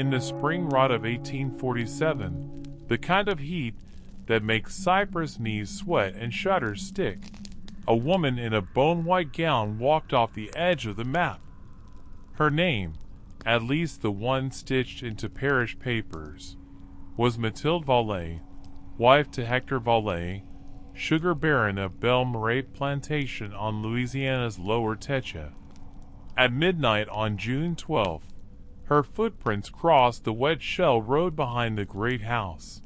in the spring rot of 1847, the kind of heat that makes Cyprus knees sweat and shutters stick, a woman in a bone-white gown walked off the edge of the map. Her name, at least the one stitched into parish papers, was Mathilde Vallée, wife to Hector Vallée, sugar baron of Belle Marie Plantation on Louisiana's Lower Têche. At midnight on June 12th, her footprints crossed the wet shell road behind the great house,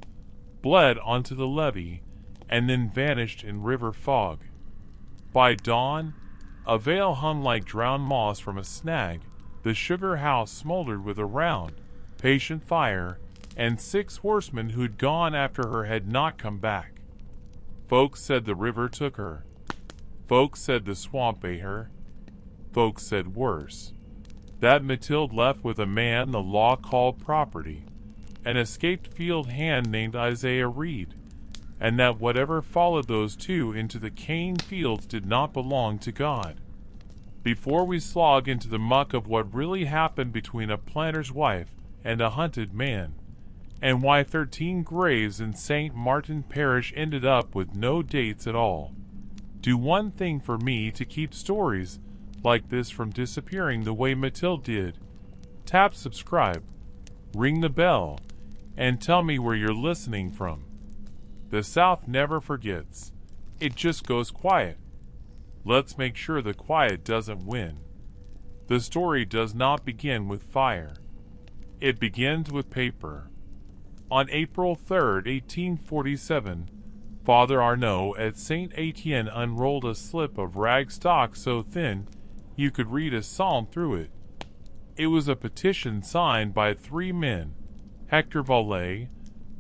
bled onto the levee, and then vanished in river fog. By dawn, a veil hung like drowned moss from a snag. The sugar house smoldered with a round, patient fire, and 6 horsemen who'd gone after her had not come back. Folks said the river took her. Folks said the swamp ate her. Folks said worse, that Mathilde left with a man the law called property, an escaped field hand named Isaiah Reed, and that whatever followed those two into the cane fields did not belong to God. Before we slog into the muck of what really happened between a planter's wife and a hunted man, and why 13 graves in St. Martin Parish ended up with no dates at all, do one thing for me to keep stories like this from disappearing the way Mathilde did. Tap subscribe, ring the bell, and tell me where you're listening from. The South never forgets. It just goes quiet. Let's make sure the quiet doesn't win. The story does not begin with fire. It begins with paper. On April 3, 1847, Father Arnaud at Saint Etienne unrolled a slip of rag stock so thin you could read a psalm through it. It was a petition signed by 3 men: Hector Vallée,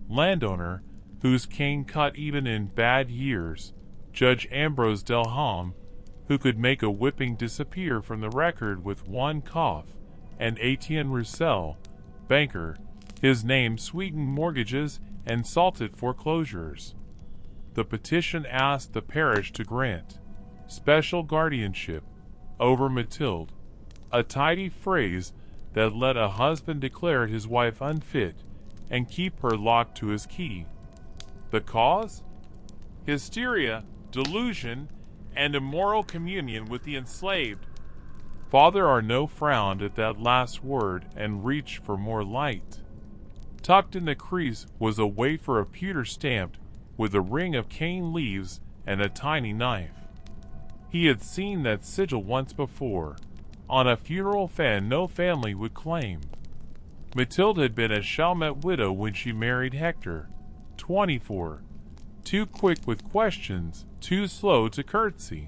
landowner, whose cane cut even in bad years; Judge Ambrose Delhomme, who could make a whipping disappear from the record with one cough; and Etienne Roussel, banker, his name sweetened mortgages and salted foreclosures. The petition asked the parish to grant special guardianship over Mathilde, a tidy phrase that let a husband declare his wife unfit and keep her locked to his key. The cause? Hysteria, delusion, and immoral communion with the enslaved. Father Arnaud frowned at that last word and reached for more light. Tucked in the crease was a wafer of pewter stamped with a ring of cane leaves and a tiny knife. He had seen that sigil once before, on a funeral fan no family would claim. Mathilde had been a Chalmette widow when she married Hector, 24, too quick with questions, too slow to curtsy.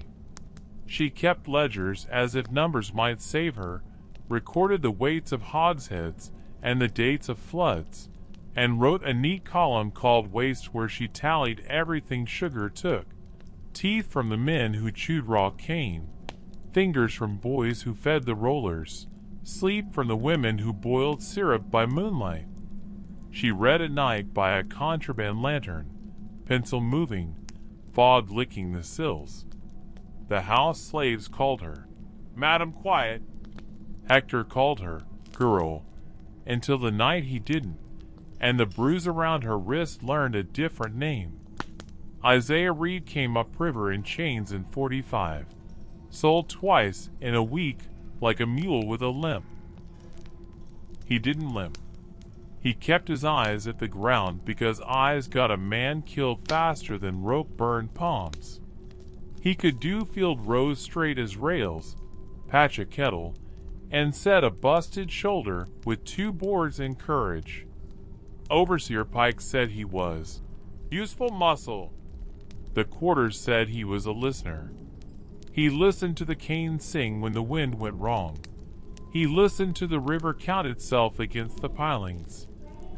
She kept ledgers as if numbers might save her, recorded the weights of hogsheads and the dates of floods, and wrote a neat column called Waste where she tallied everything sugar took: teeth from the men who chewed raw cane, fingers from boys who fed the rollers, sleep from the women who boiled syrup by moonlight. She read at night by a contraband lantern, pencil moving, fog licking the sills. The house slaves called her, "Madam Quiet." Hector called her, "Girl," until the night he didn't, and the bruise around her wrist learned a different name. Isaiah Reed came upriver in chains in 45, sold twice in a week like a mule with a limp. He didn't limp. He kept his eyes at the ground because eyes got a man killed faster than rope-burned palms. He could do field rows straight as rails, patch a kettle, and set a busted shoulder with 2 boards in courage. Overseer Pike said he was useful muscle. The quarters said he was a listener. He listened to the cane sing when the wind went wrong. He listened to the river count itself against the pilings.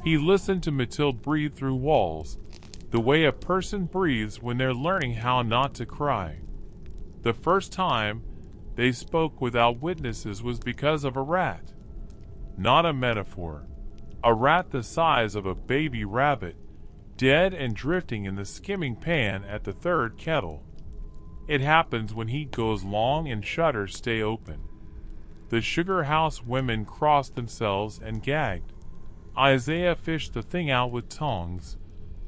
He listened to Mathilde breathe through walls, the way a person breathes when they're learning how not to cry. The first time they spoke without witnesses was because of a rat. Not a metaphor. A rat the size of a baby rabbit, dead and drifting in the skimming pan at the 3rd kettle. It happens when heat goes long and shutters stay open. The sugar house women crossed themselves and gagged. Isaiah fished the thing out with tongs,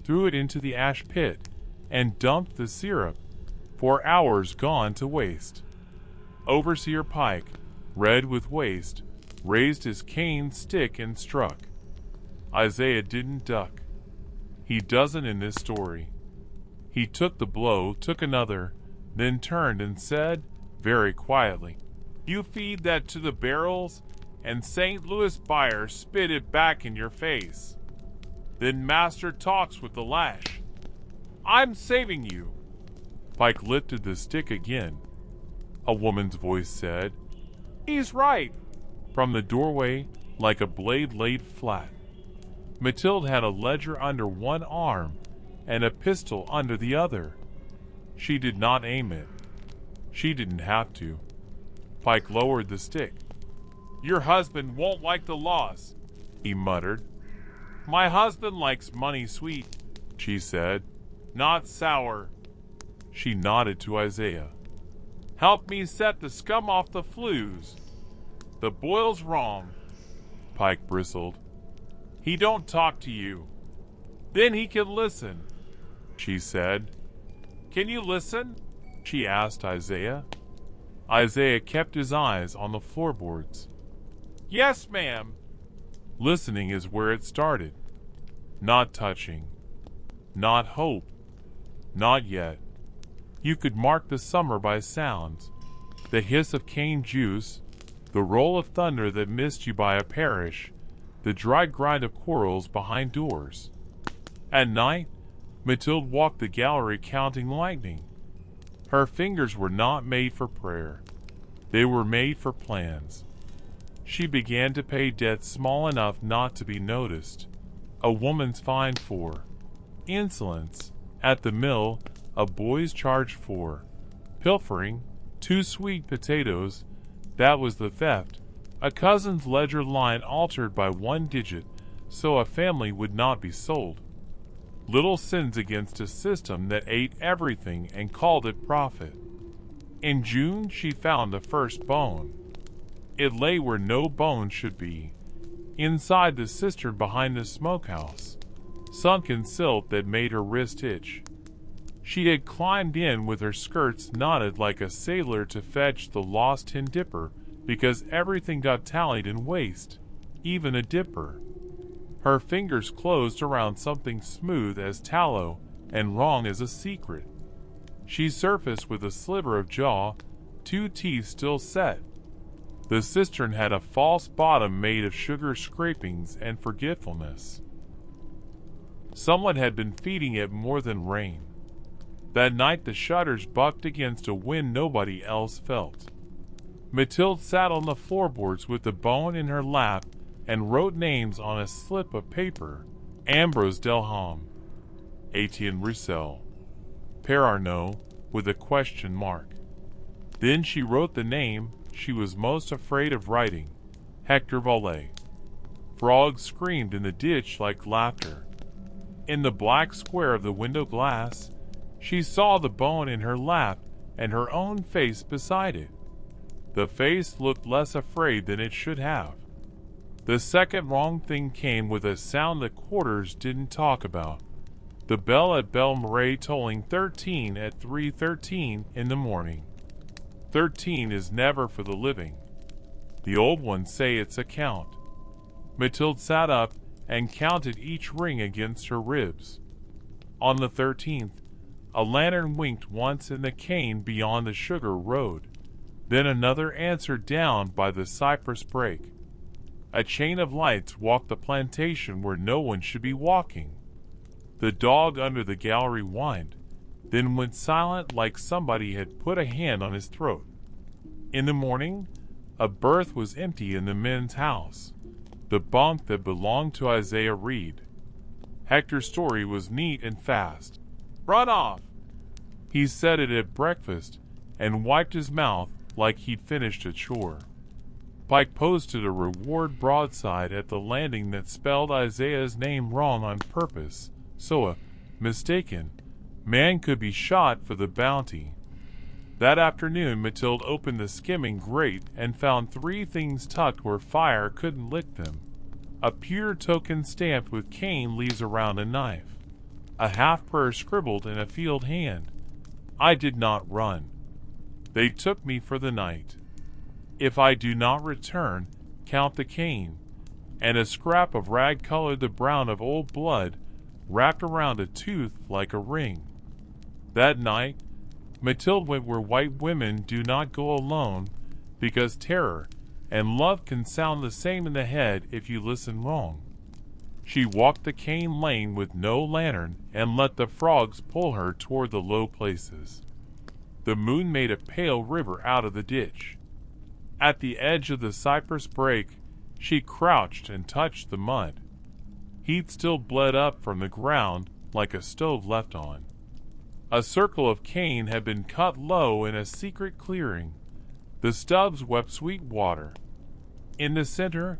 threw it into the ash pit, and dumped the syrup, 4 hours gone to waste. Overseer Pike, red with waste, raised his cane stick and struck. Isaiah didn't duck. He doesn't in this story. He took the blow, took another, then turned and said, very quietly, "You feed that to the barrels, and St. Louis buyer spit it back in your face. Then master talks with the lash. I'm saving you." Pike lifted the stick again. A woman's voice said, "He's right," from the doorway, like a blade laid flat. Mathilde had a ledger under one arm and a pistol under the other. She did not aim it. She didn't have to. Pike lowered the stick. "Your husband won't like the loss," he muttered. "My husband likes money sweet," she said, "not sour." She nodded to Isaiah. "Help me set the scum off the flues. The boil's wrong." Pike bristled. "He don't talk to you." "Then he can listen," she said. "Can you listen?" she asked Isaiah. Isaiah kept his eyes on the floorboards. "Yes, ma'am." Listening is where it started. Not touching. Not hope. Not yet. You could mark the summer by sounds. The hiss of cane juice, the roll of thunder that missed you by a parish, the dry grind of quarrels behind doors. At night, Mathilde walked the gallery counting lightning. Her fingers were not made for prayer. They were made for plans. She began to pay debts small enough not to be noticed. A woman's fine for insolence. At the mill, a boy's charged for pilfering 2 sweet potatoes. That was the theft. A cousin's ledger line altered by 1 digit so a family would not be sold. Little sins against a system that ate everything and called it profit. In June she found the first bone. It lay where no bone should be, inside the cistern behind the smokehouse, sunk in silt that made her wrist itch. She had climbed in with her skirts knotted like a sailor to fetch the lost tin dipper because everything got tallied in waste, even a dipper. Her fingers closed around something smooth as tallow and wrong as a secret. She surfaced with a sliver of jaw, 2 teeth still set. The cistern had a false bottom made of sugar scrapings and forgetfulness. Someone had been feeding it more than rain. That night the shutters bucked against a wind nobody else felt. Mathilde sat on the floorboards with the bone in her lap and wrote names on a slip of paper. Ambrose Delham, Etienne Roussel, Père Arnaud, with a question mark. Then she wrote the name she was most afraid of writing, Hector Vallée. Frogs screamed in the ditch like laughter. In the black square of the window glass, she saw the bone in her lap and her own face beside it. The face looked less afraid than it should have. The second wrong thing came with a sound the quarters didn't talk about. The bell at Belle Marie tolling 13 at 3:13 in the morning. 13 is never for the living. The old ones say it's a count. Mathilde sat up and counted each ring against her ribs. On the 13th, a lantern winked once in the cane beyond the sugar road. Then another answered down by the cypress brake. A chain of lights walked the plantation where no one should be walking. The dog under the gallery whined, then went silent like somebody had put a hand on his throat. In the morning, a berth was empty in the men's house, the bunk that belonged to Isaiah Reed. Hector's story was neat and fast. "Run off!" He said it at breakfast and wiped his mouth like he'd finished a chore. Pike posted a reward broadside at the landing that spelled Isaiah's name wrong on purpose, so a mistaken man could be shot for the bounty. That afternoon Mathilde opened the skimming grate and found 3 things tucked where fire couldn't lick them. a pewter token stamped with cane leaves around a knife, a half-prayer scribbled in a field hand. I did not run. They took me for the night. If I do not return, count the cane, and a scrap of rag colored the brown of old blood, wrapped around a tooth like a ring. That night, Mathilde went where white women do not go alone, because terror and love can sound the same in the head if you listen wrong. She walked the cane lane with no lantern and let the frogs pull her toward the low places. The moon made a pale river out of the ditch. At the edge of the cypress brake, she crouched and touched the mud. Heat still bled up from the ground like a stove left on. A circle of cane had been cut low in a secret clearing. The stubs wept sweet water. In the center,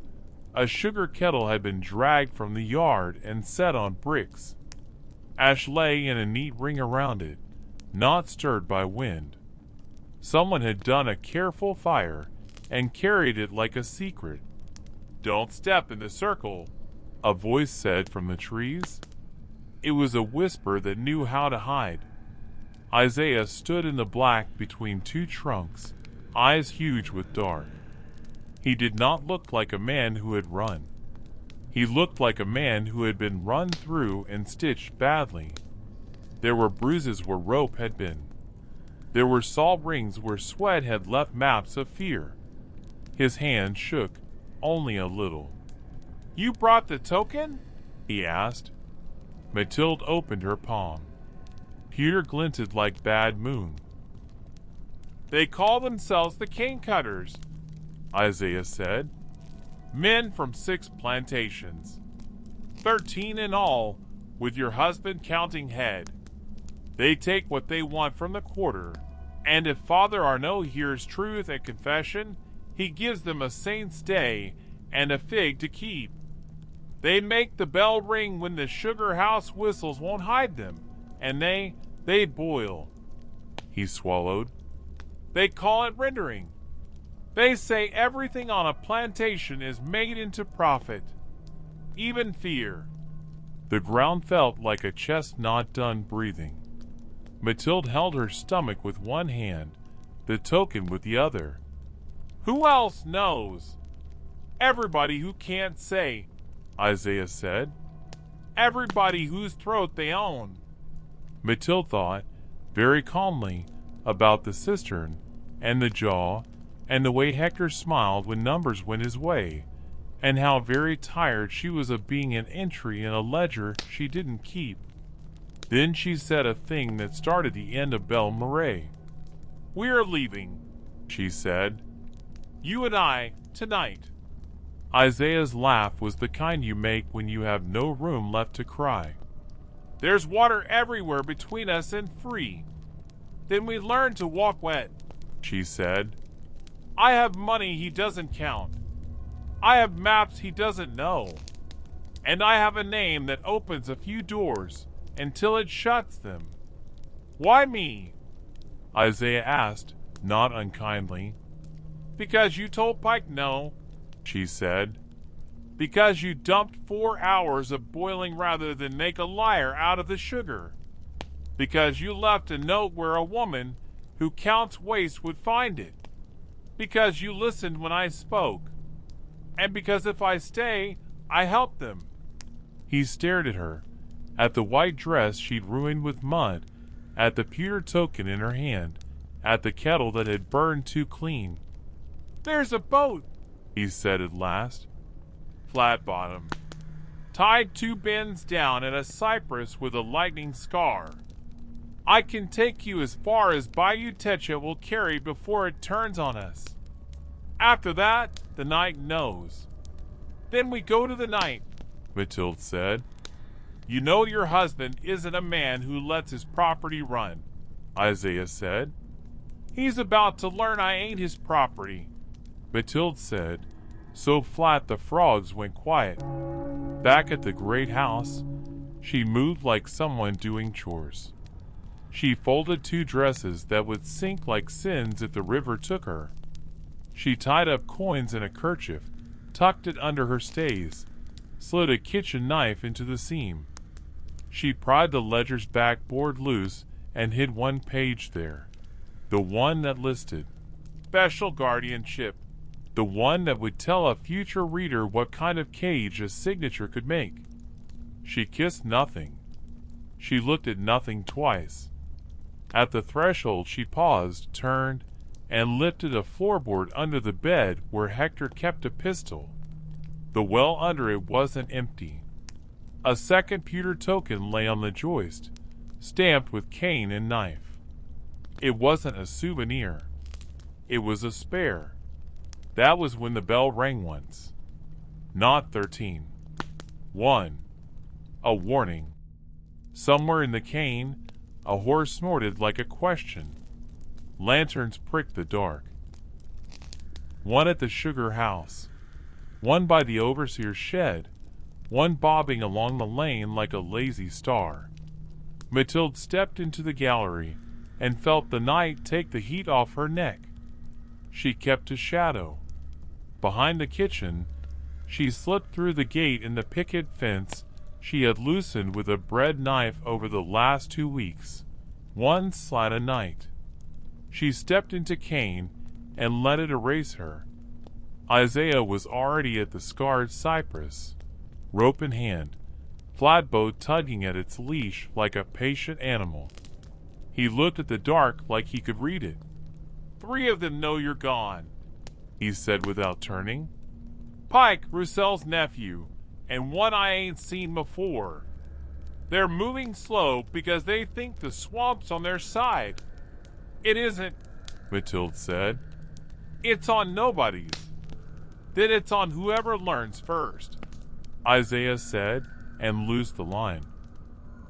a sugar kettle had been dragged from the yard and set on bricks. Ash lay in a neat ring around it, not stirred by wind. Someone had done a careful fire and carried it like a secret. "Don't step in the circle," a voice said from the trees. It was a whisper that knew how to hide. Isaiah stood in the black between two trunks, eyes huge with dark. He did not look like a man who had run. He looked like a man who had been run through and stitched badly. There were bruises where rope had been. There were salt rings where sweat had left maps of fear. His hand shook, only a little. "You brought the token?" he asked. Mathilde opened her palm. Pewter glinted like bad moon. "They call themselves the cane cutters," Isaiah said. "Men from 6 plantations. 13 in all, with your husband counting head. They take what they want from the quarter, and if Father Arnaud hears truth and confession, he gives them a saint's day and a fig to keep. They make the bell ring when the sugar house whistles won't hide them, and they boil." He swallowed. "They call it rendering. They say everything on a plantation is made into profit, even fear." The ground felt like a chest not done breathing. Mathilde held her stomach with one hand, the token with the other. "Who else knows?" "Everybody who can't say," Isaiah said. "Everybody whose throat they own." Mathilde thought, very calmly, about the cistern, and the jaw, and the way Hector smiled when numbers went his way, and how very tired she was of being an entry in a ledger she didn't keep. Then she said a thing that started the end of Belle Marais. "We are leaving," she said. "You and I, tonight." Isaiah's laugh was the kind you make when you have no room left to cry. "There's water everywhere between us and free. Then we learn to walk wet," she said. "I have money he doesn't count. I have maps he doesn't know. And I have a name that opens a few doors until it shuts them." "Why me?" Isaiah asked, not unkindly. "Because you told Pike no," she said. "Because you dumped 4 hours of boiling rather than make a liar out of the sugar. Because you left a note where a woman who counts waste would find it. Because you listened when I spoke. And because if I stay, I help them." He stared at her, at the white dress she'd ruined with mud, at the pewter token in her hand, at the kettle that had burned too clean. "There's a boat," he said at last. "Flat bottom. Tied 2 bends down at a cypress with a lightning scar. I can take you as far as Bayou Têche will carry before it turns on us. After that, the night knows." "Then we go to the night," Mathilde said. "You know your husband isn't a man who lets his property run," Isaiah said. "He's about to learn I ain't his property," Mathilde said, so flat the frogs went quiet. Back at the great house, she moved like someone doing chores. She folded 2 dresses that would sink like sins if the river took her. She tied up coins in a kerchief, tucked it under her stays, slid a kitchen knife into the seam. She pried the ledger's backboard loose and hid one page there, the one that listed special guardianship, the one that would tell a future reader what kind of cage a signature could make. She kissed nothing. She looked at nothing twice. At the threshold she paused, turned, and lifted a floorboard under the bed where Hector kept a pistol. The well under it wasn't empty. A second pewter token lay on the joist, stamped with cane and knife. It wasn't a souvenir. It was a spare. That was when the bell rang once. Not 13. 1. A warning. Somewhere in the cane, a horse snorted like a question. Lanterns pricked the dark. One at the sugar house. One by the overseer's shed. One bobbing along the lane like a lazy star. Mathilde stepped into the gallery and felt the night take the heat off her neck. She kept a shadow. Behind the kitchen, she slipped through the gate in the picket fence she had loosened with a bread knife over the last 2 weeks, one slat a night. She stepped into cane and let it erase her. Isaiah was already at the scarred cypress, rope in hand, flatboat tugging at its leash like a patient animal. He looked at the dark like he could read it. 3 of them know you're gone, he said without turning. Pike, Roussel's nephew, and one I ain't seen before. They're moving slow because they think the swamp's on their side. It isn't, Mathilde said. It's on nobody's. Then it's on whoever learns first, Isaiah said, and loosed the line.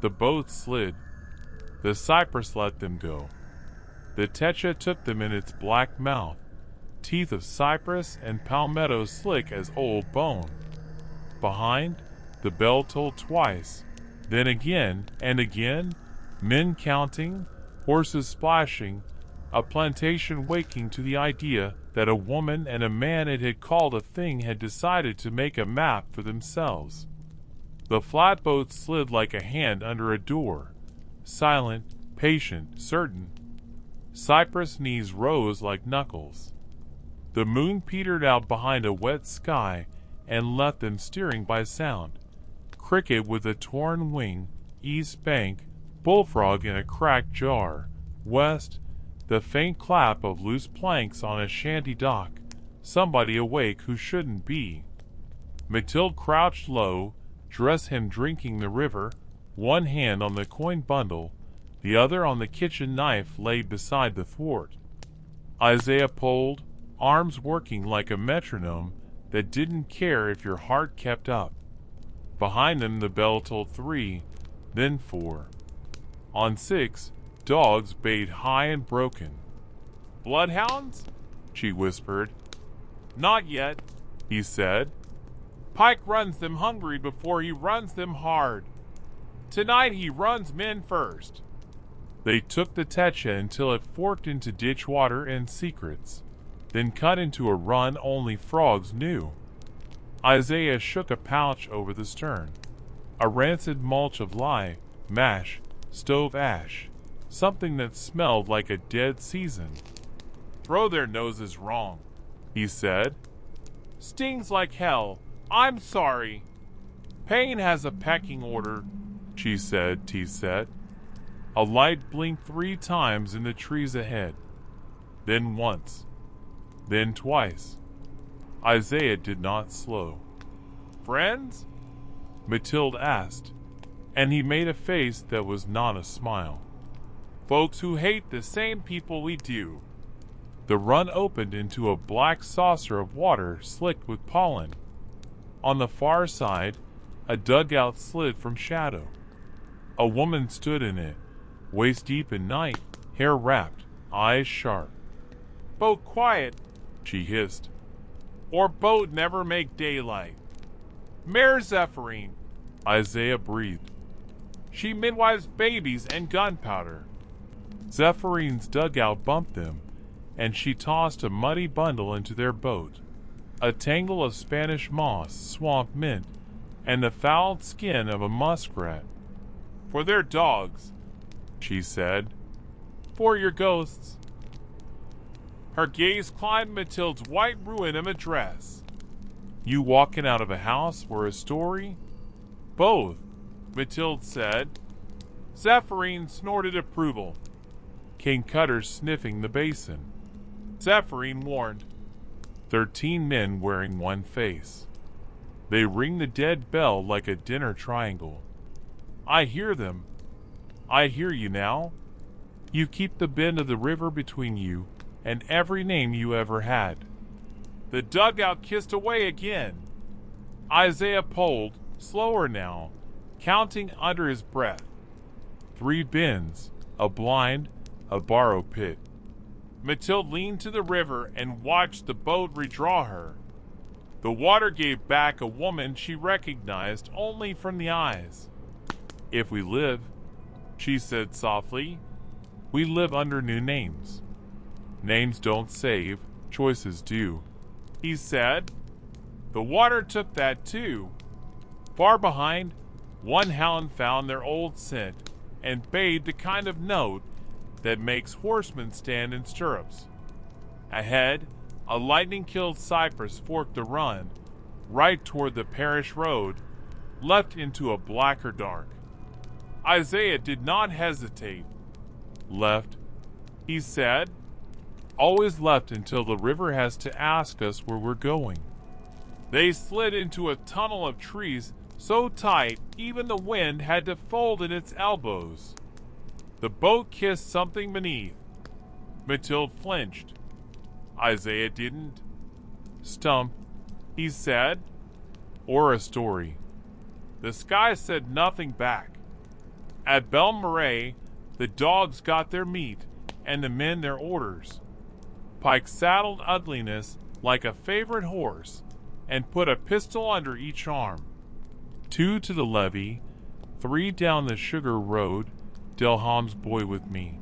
The boat slid. The cypress let them go. The Têche took them in its black mouth, teeth of cypress and palmetto slick as old bone. Behind, the bell tolled twice, then again and again, men counting, horses splashing, a plantation waking to the idea that a woman and a man it had called a thing had decided to make a map for themselves. The flatboat slid like a hand under a door, silent, patient, certain. Cypress knees rose like knuckles. The moon petered out behind a wet sky and left them steering by sound. Cricket with a torn wing, east bank, bullfrog in a cracked jar, west, the faint clap of loose planks on a shanty dock, somebody awake who shouldn't be. Mathilde crouched low, dress hem drinking the river, one hand on the coin bundle, the other on the kitchen knife laid beside the thwart. Isaiah pulled, arms working like a metronome that didn't care if your heart kept up. Behind them the bell tolled 3, then 4. On 6, dogs bayed high and broken. Bloodhounds? She whispered. Not yet, he said. Pike runs them hungry before he runs them hard. Tonight he runs men first. They took the Têche until it forked into ditch water and secrets, then cut into a run only frogs knew. Isaiah shook a pouch over the stern, a rancid mulch of lye, mash, stove ash, something that smelled like a dead season. Throw their noses wrong, he said. Stings like hell. I'm sorry. Pain has a pecking order, she said, teeth set. A light blinked 3 times in the trees ahead. Then once. Then twice. Isaiah did not slow. Friends? Mathilde asked, and he made a face that was not a smile. Folks who hate the same people we do. The run opened into a black saucer of water slicked with pollen. On the far side, a dugout slid from shadow. A woman stood in it, waist deep in night, hair wrapped, eyes sharp. Boat quiet, she hissed. Or boat never make daylight. Mare Zephyrine, Isaiah breathed. She midwives babies and gunpowder. Zephyrines' dugout bumped them, and she tossed a muddy bundle into their boat. A tangle of Spanish moss, swamp mint, and the fouled skin of a muskrat. For their dogs, she said. For your ghosts. Her gaze climbed Mathilde's white ruin of a dress. You walking out of a house or a story? Both, Mathilde said. Zephyrine snorted approval. King Cutter sniffing the basin. Zephyrine warned. 13 men wearing one face. They ring the dead bell like a dinner triangle. I hear them. I hear you now. You keep the bend of the river between you and every name you ever had. The dugout kissed away again. Isaiah pulled, slower now, counting under his breath. 3 bends, a blind, a borrow pit. Mathilde leaned to the river and watched the boat redraw her. The water gave back a woman she recognized only from the eyes. If we live, she said softly, we live under new names. Names don't save, choices do. He said. The water took that too. Far behind, one hound found their old scent and bayed the kind of note that makes horsemen stand in stirrups. Ahead, a lightning-killed cypress forked the run, right toward the parish road, left into a blacker dark. Isaiah did not hesitate. Left, he said. Always left until the river has to ask us where we're going. They slid into a tunnel of trees so tight even the wind had to fold in its elbows. The boat kissed something beneath. Mathilde flinched. Isaiah didn't. Stump, he said, or a story. The sky said nothing back. At Belle Marais, the dogs got their meat and the men their orders. Pike saddled Ugliness like a favorite horse and put a pistol under each arm. 2 to the levee, 3 down the sugar road, Delham's boy with me.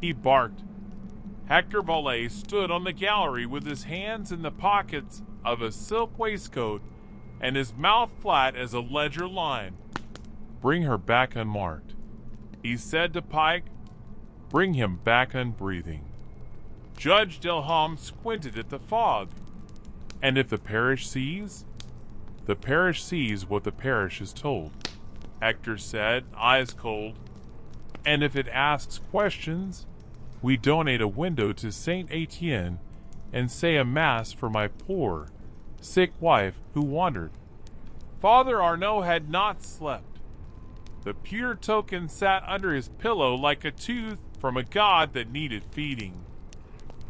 He barked. Hector Vallée stood on the gallery with his hands in the pockets of a silk waistcoat and his mouth flat as a ledger line. Bring her back unmarked, he said to Pike. Bring him back unbreathing. Judge Delham squinted at the fog. And if the parish sees? The parish sees what the parish is told, Hector said, eyes cold. And if it asks questions, we donate a window to Saint Etienne and say a mass for my poor, sick wife who wandered. Father Arnaud had not slept. The pewter token sat under his pillow like a tooth from a god that needed feeding.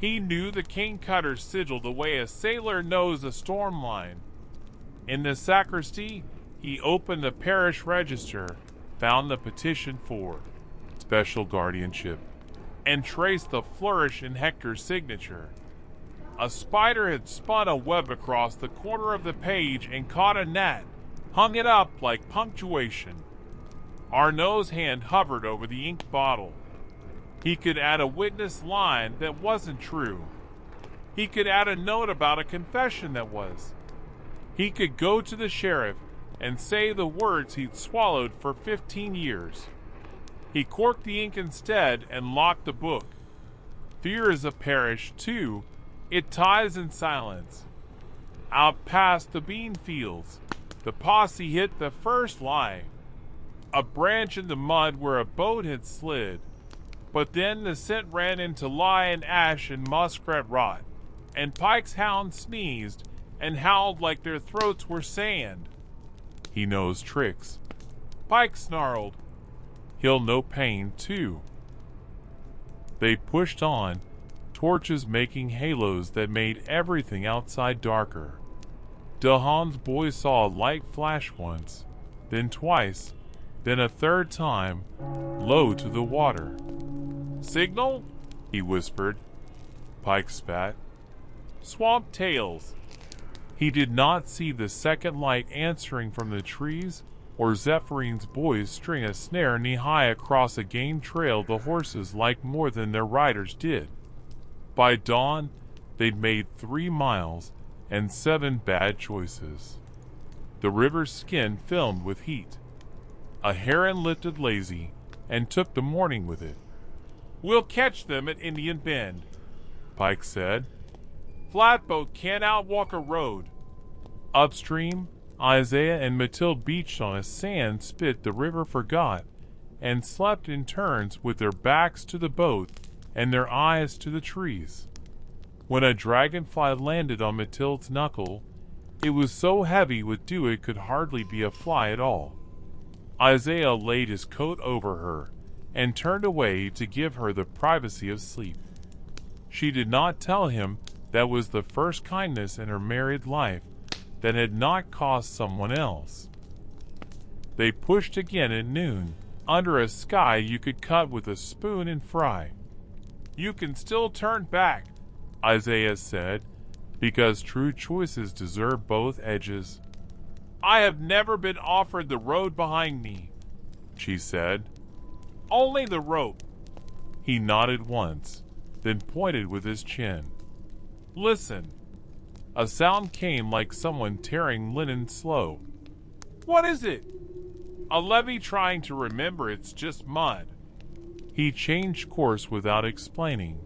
He knew the King Cutter sigil the way a sailor knows a storm line. In the sacristy, he opened the parish register, found the petition for special guardianship, and traced the flourish in Hector's signature. A spider had spun a web across the corner of the page and caught a gnat, hung it up like punctuation. Arnaud's hand hovered over the ink bottle. He could add a witness line that wasn't true. He could add a note about a confession that was. He could go to the sheriff and say the words he'd swallowed for 15 years. He corked the ink instead and locked the book. Fear is a parish, too. It ties in silence. Out past the bean fields, the posse hit the first lie. A branch in the mud where a boat had slid. But then the scent ran into lye and ash and muskrat rot, and Pike's hound sneezed and howled like their throats were sand. He knows tricks. Pike snarled. He'll know pain, too. They pushed on, torches making halos that made everything outside darker. Delham's boy saw a light flash once, then twice, then a third time, low to the water. Signal? He whispered. Pike spat. Swamp tails. He did not see the second light answering from the trees, or Zephyrines' boys string a snare knee-high across a game trail the horses liked more than their riders did. By dawn, they'd made 3 miles and 7 bad choices. the river's skin filmed with heat. A heron lifted lazy and took the morning with it. "We'll catch them at Indian Bend," Pike said. "Flatboat can't outwalk a road." Upstream, Isaiah and Mathilde beached on a sand spit the river forgot and slept in turns with their backs to the boat and their eyes to the trees. When a dragonfly landed on Mathilde's knuckle, it was so heavy with dew it could hardly be a fly at all. Isaiah laid his coat over her and turned away to give her the privacy of sleep. She did not tell him that was the first kindness in her married life that had not cost someone else. They pushed again at noon, under a sky you could cut with a spoon and fry. "You can still turn back," Isaiah said, because true choices deserve both edges. "I have never been offered the road behind me," she said. "Only the rope." He nodded once, then pointed with his chin. "Listen." A sound came like someone tearing linen slow. "What is it?" "A levee trying to remember it's just mud." He changed course without explaining,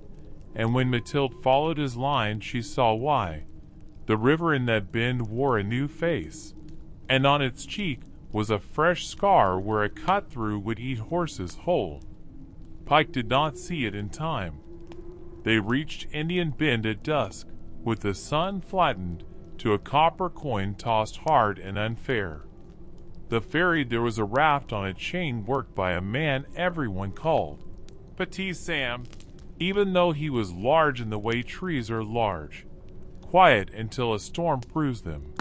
and when Mathilde followed his line she saw why. The river in that bend wore a new face, and on its cheek was a fresh scar where a cut-through would eat horses whole. Pike did not see it in time. They reached Indian Bend at dusk, with the sun flattened to a copper coin tossed hard and unfair. The ferry there was a raft on a chain worked by a man everyone called Petit Sam, even though he was large in the way trees are large, quiet until a storm proves them.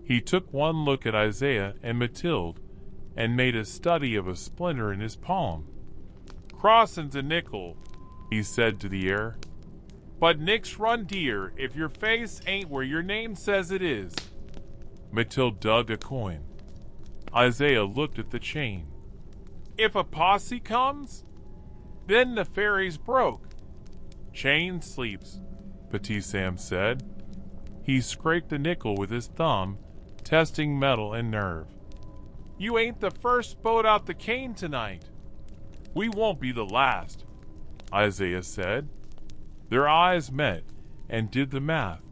He took one look at Isaiah and Mathilde and made a study of a splinter in his palm. "Crossin's a nickel," he said to the air. "But nicks run dear if your face ain't where your name says it is." Mathilde dug a coin. Isaiah looked at the chain. "If a posse comes, then the ferry's broke." "Chain sleeps," Petit Sam said. He scraped the nickel with his thumb, testing metal and nerve. "You ain't the first boat out the cane tonight." "We won't be the last," Isaiah said. Their eyes met and did the math.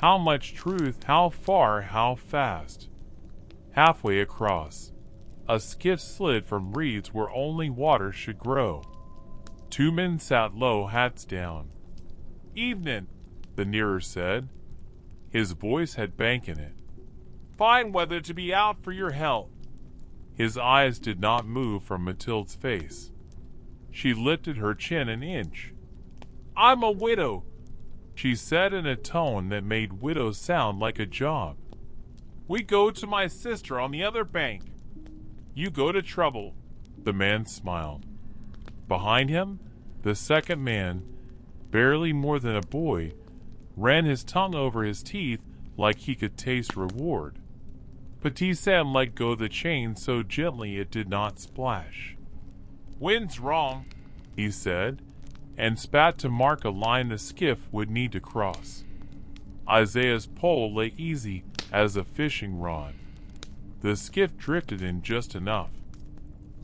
How much truth, how far, how fast. Halfway across, a skiff slid from reeds where only water should grow. Two men sat low, hats down. "Evenin'," the nearer said. His voice had bank in it. "Fine weather to be out for your health." His eyes did not move from Mathilde's face. She lifted her chin an inch. "I'm a widow," she said in a tone that made widow sound like a job. "We go to my sister on the other bank. You go to trouble." The man smiled. Behind him, the second man, barely more than a boy, ran his tongue over his teeth like he could taste reward. Petit Sam let go the chain so gently it did not splash. "Wind's wrong," he said, and spat to mark a line the skiff would need to cross. Isaiah's pole lay easy as a fishing rod. The skiff drifted in just enough.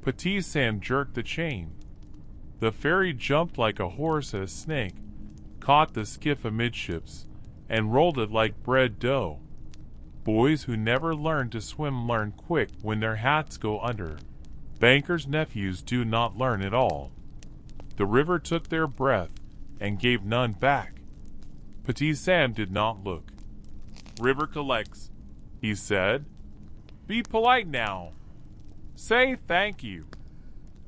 Petit Sam jerked the chain. The ferry jumped like a horse at a snake, caught the skiff amidships, and rolled it like bread dough. Boys who never learn to swim learn quick when their hats go under. Bankers' nephews do not learn at all. The river took their breath and gave none back. Petit Sam did not look. "River collects," he said. "Be polite now. Say thank you."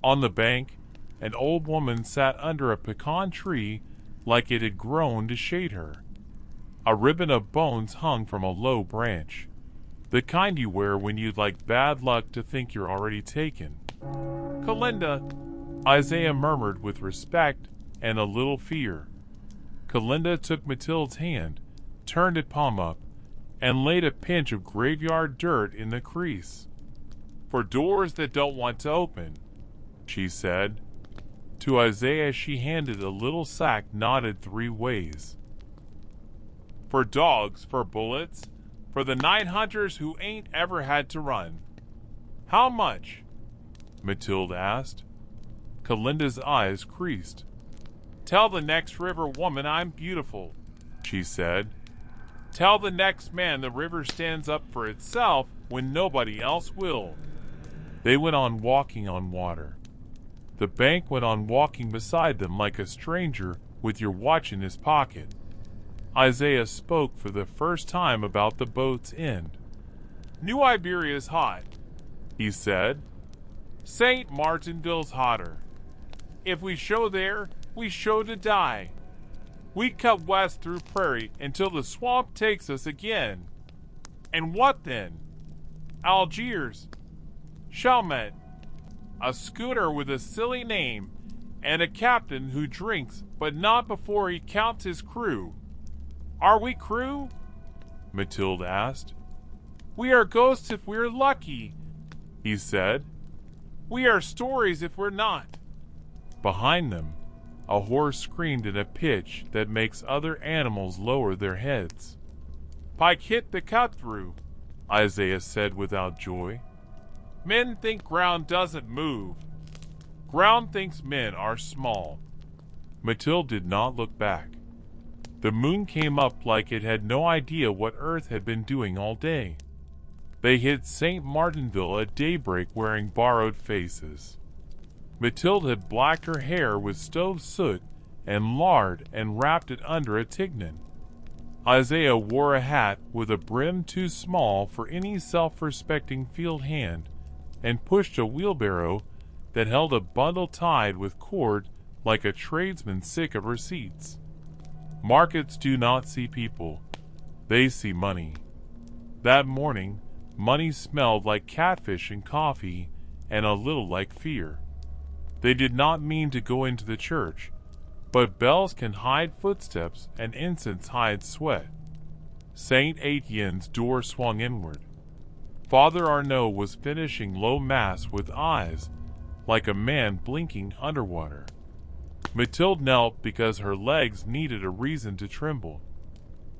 On the bank, an old woman sat under a pecan tree like it had grown to shade her. A ribbon of bones hung from a low branch, the kind you wear when you'd like bad luck to think you're already taken. "Calinda," Isaiah murmured with respect and a little fear. Calinda took Mathilde's hand, turned it palm up, and laid a pinch of graveyard dirt in the crease. "For doors that don't want to open," she said. To Isaiah she handed a little sack knotted 3 ways. "For dogs, for bullets, for the night hunters who ain't ever had to run." "How much?" Mathilde asked. Calinda's eyes creased. "Tell the next river woman I'm beautiful," she said. "Tell the next man the river stands up for itself when nobody else will." They went on walking on water. The bank went on walking beside them like a stranger with your watch in his pocket. Isaiah spoke for the first time about the boat's end. "New Iberia's hot," he said. "St. Martinville's hotter. If we show there, we show to die. We cut west through prairie until the swamp takes us again. And what then? Algiers, Chalmette, a schooner with a silly name, and a captain who drinks but not before he counts his crew. Are we crew?" Mathilde asked. "We are ghosts if we're lucky," he said. "We are stories if we're not." Behind them, a horse screamed in a pitch that makes other animals lower their heads. "Pike hit the cut through," Isaiah said without joy. "Men think ground doesn't move. Ground thinks men are small." Mathilde did not look back. The moon came up like it had no idea what Earth had been doing all day. They hit St. Martinville at daybreak wearing borrowed faces. Mathilde had blacked her hair with stove soot and lard and wrapped it under a tignon. Isaiah wore a hat with a brim too small for any self-respecting field hand and pushed a wheelbarrow that held a bundle tied with cord like a tradesman sick of receipts. Markets do not see people. They see money. That morning, money smelled like catfish and coffee and a little like fear. They did not mean to go into the church, but bells can hide footsteps and incense hides sweat. St. Etienne's door swung inward. Father Arnaud was finishing low mass with eyes like a man blinking underwater. Mathilde knelt because her legs needed a reason to tremble.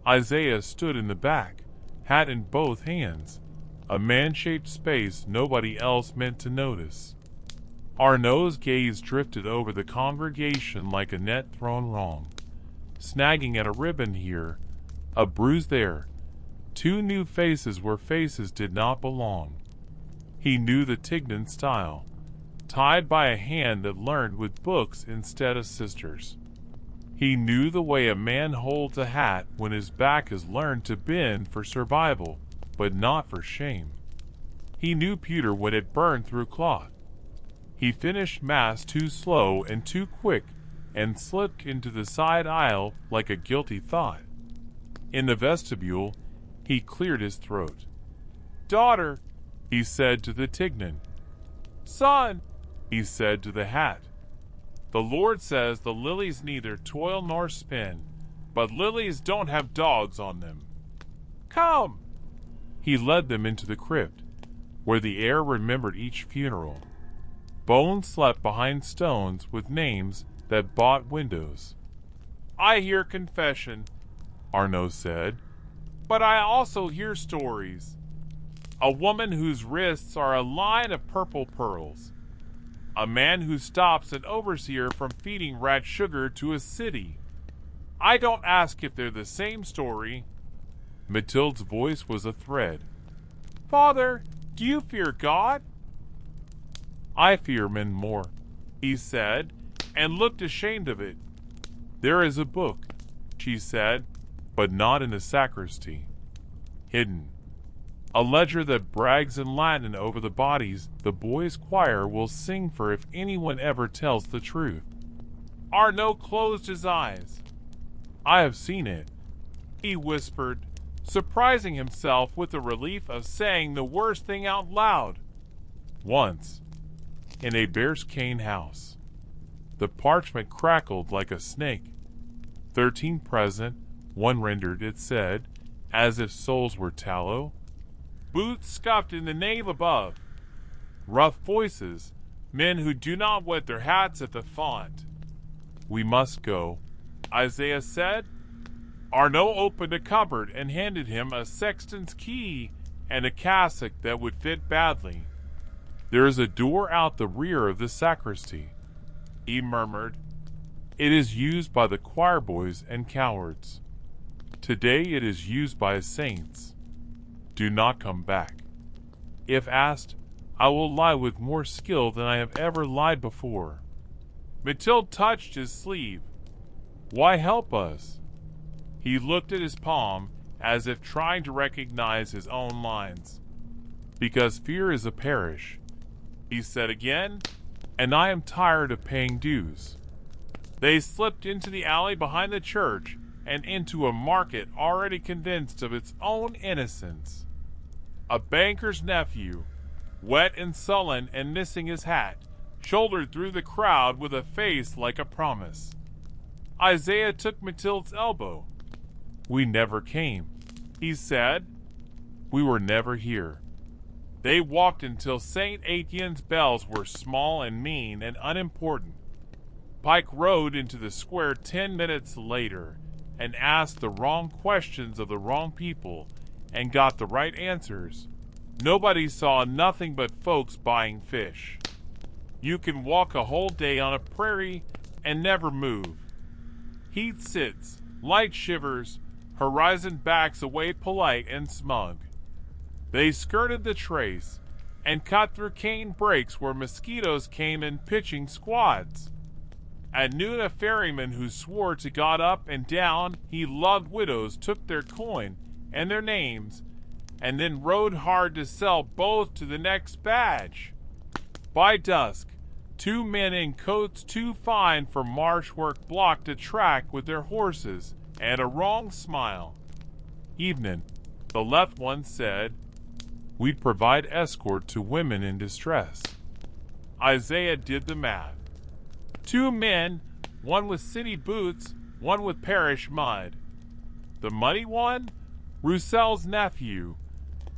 Isaiah stood in the back, hat in both hands, a man-shaped space nobody else meant to notice. Arnaud's gaze drifted over the congregation like a net thrown wrong, snagging at a ribbon here, a bruise there, two new faces where faces did not belong. He knew the Tignon style, tied by a hand that learned with books instead of sisters. He knew the way a man holds a hat when his back has learned to bend for survival, but not for shame. He knew pewter when it burned through cloth. He finished mass too slow and too quick and slipped into the side aisle like a guilty thought. In the vestibule, he cleared his throat. "Daughter," he said to the Tignon. "Son," he said to the hat. "The Lord says the lilies neither toil nor spin, but lilies don't have dogs on them. Come!" He led them into the crypt, where the air remembered each funeral. Bones slept behind stones with names that bought windows. "I hear confession," Arnaud said, "but I also hear stories. A woman whose wrists are a line of purple pearls. A man who stops an overseer from feeding rat sugar to a city. I don't ask if they're the same story." Mathilde's voice was a thread. "Father, do you fear God?" "I fear men more," he said, and looked ashamed of it. "There is a book," she said, "but not in the sacristy. Hidden. A ledger that brags in Latin over the bodies the boys' choir will sing for if anyone ever tells the truth." Arnaud closed his eyes. "I have seen it," he whispered, surprising himself with the relief of saying the worst thing out loud. "Once, in a bearskin house." The parchment crackled like a snake. 13 present, one rendered, it said, as if souls were tallow. Boots scuffed in the nave above. Rough voices, men who do not wet their hats at the font. "We must go," Isaiah said. Arnaud opened a cupboard and handed him a sexton's key and a cassock that would fit badly. "There is a door out the rear of the sacristy," he murmured. "It is used by the choir boys and cowards. Today it is used by saints. Do not come back. If asked, I will lie with more skill than I have ever lied before." Mathilde touched his sleeve. "Why help us?" He looked at his palm as if trying to recognize his own lines. "Because fear is a parish," he said again, "and I am tired of paying dues." They slipped into the alley behind the church and into a market already convinced of its own innocence. A banker's nephew, wet and sullen and missing his hat, shouldered through the crowd with a face like a promise. Isaiah took Mathilde's elbow. "We never came," he said. "We were never here." They walked until St. Etienne's bells were small and mean and unimportant. Pike rode into the square 10 minutes later and asked the wrong questions of the wrong people and got the right answers. Nobody saw nothing but folks buying fish. You can walk a whole day on a prairie and never move. Heat sits, light shivers, horizon backs away polite and smug. They skirted the trace and cut through cane breaks where mosquitoes came in pitching squads. At noon, a ferryman who swore to God up and down he loved widows took their coin and their names and then rode hard to sell both to the next badge. By dusk, 2 men in coats too fine for marsh work blocked a track with their horses and a wrong smile. "Evening," the left one said. "We'd provide escort to women in distress." Isaiah did the math. 2 men, one with city boots, one with parish mud. The muddy one, Roussel's nephew,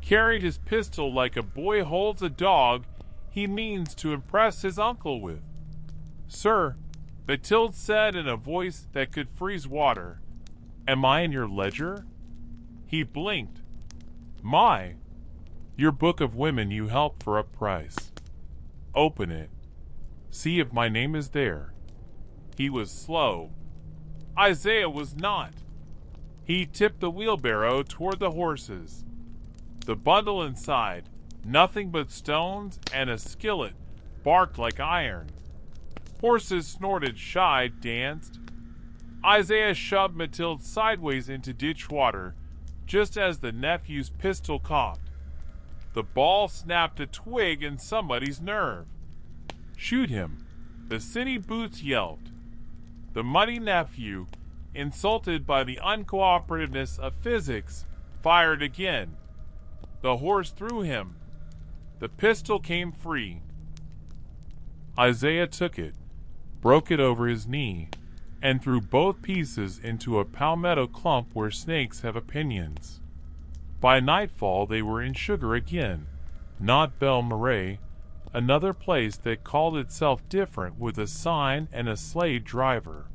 carried his pistol like a boy holds a dog he means to impress his uncle with. "Sir," Mathilde said in a voice that could freeze water, "am I in your ledger?" He blinked. "My, your book of women you help for a price. Open it. See if my name is there." He was slow. Isaiah was not. He tipped the wheelbarrow toward the horses. The bundle inside, nothing but stones and a skillet, barked like iron. Horses snorted, shied, danced. Isaiah shoved Mathilde sideways into ditch water, just as the nephew's pistol cocked. The ball snapped a twig in somebody's nerve. "Shoot him," the city boots yelped. The muddy nephew, insulted by the uncooperativeness of physics, fired again. The horse threw him. The pistol came free. Isaiah took it, broke it over his knee, and threw both pieces into a palmetto clump where snakes have opinions. By nightfall they were in Sugar again, not Belle Marais, another place that called itself different with a sign and a sleigh driver.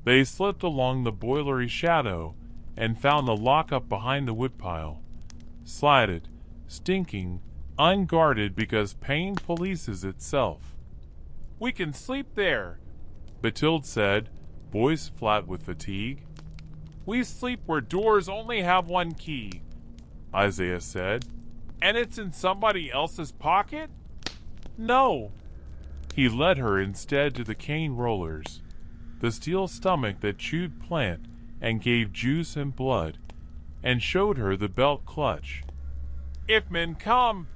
They slipped along the boilery shadow and found the lockup behind the woodpile, slatted, stinking, unguarded because pain polices itself. "We can sleep there," Mathilde said, voice flat with fatigue. "We sleep where doors only have one key," Isaiah said. "And it's in somebody else's pocket?" "No." He led her instead to the cane rollers, the steel stomach that chewed plant and gave juice and blood, and showed her the belt clutch. "If men come,"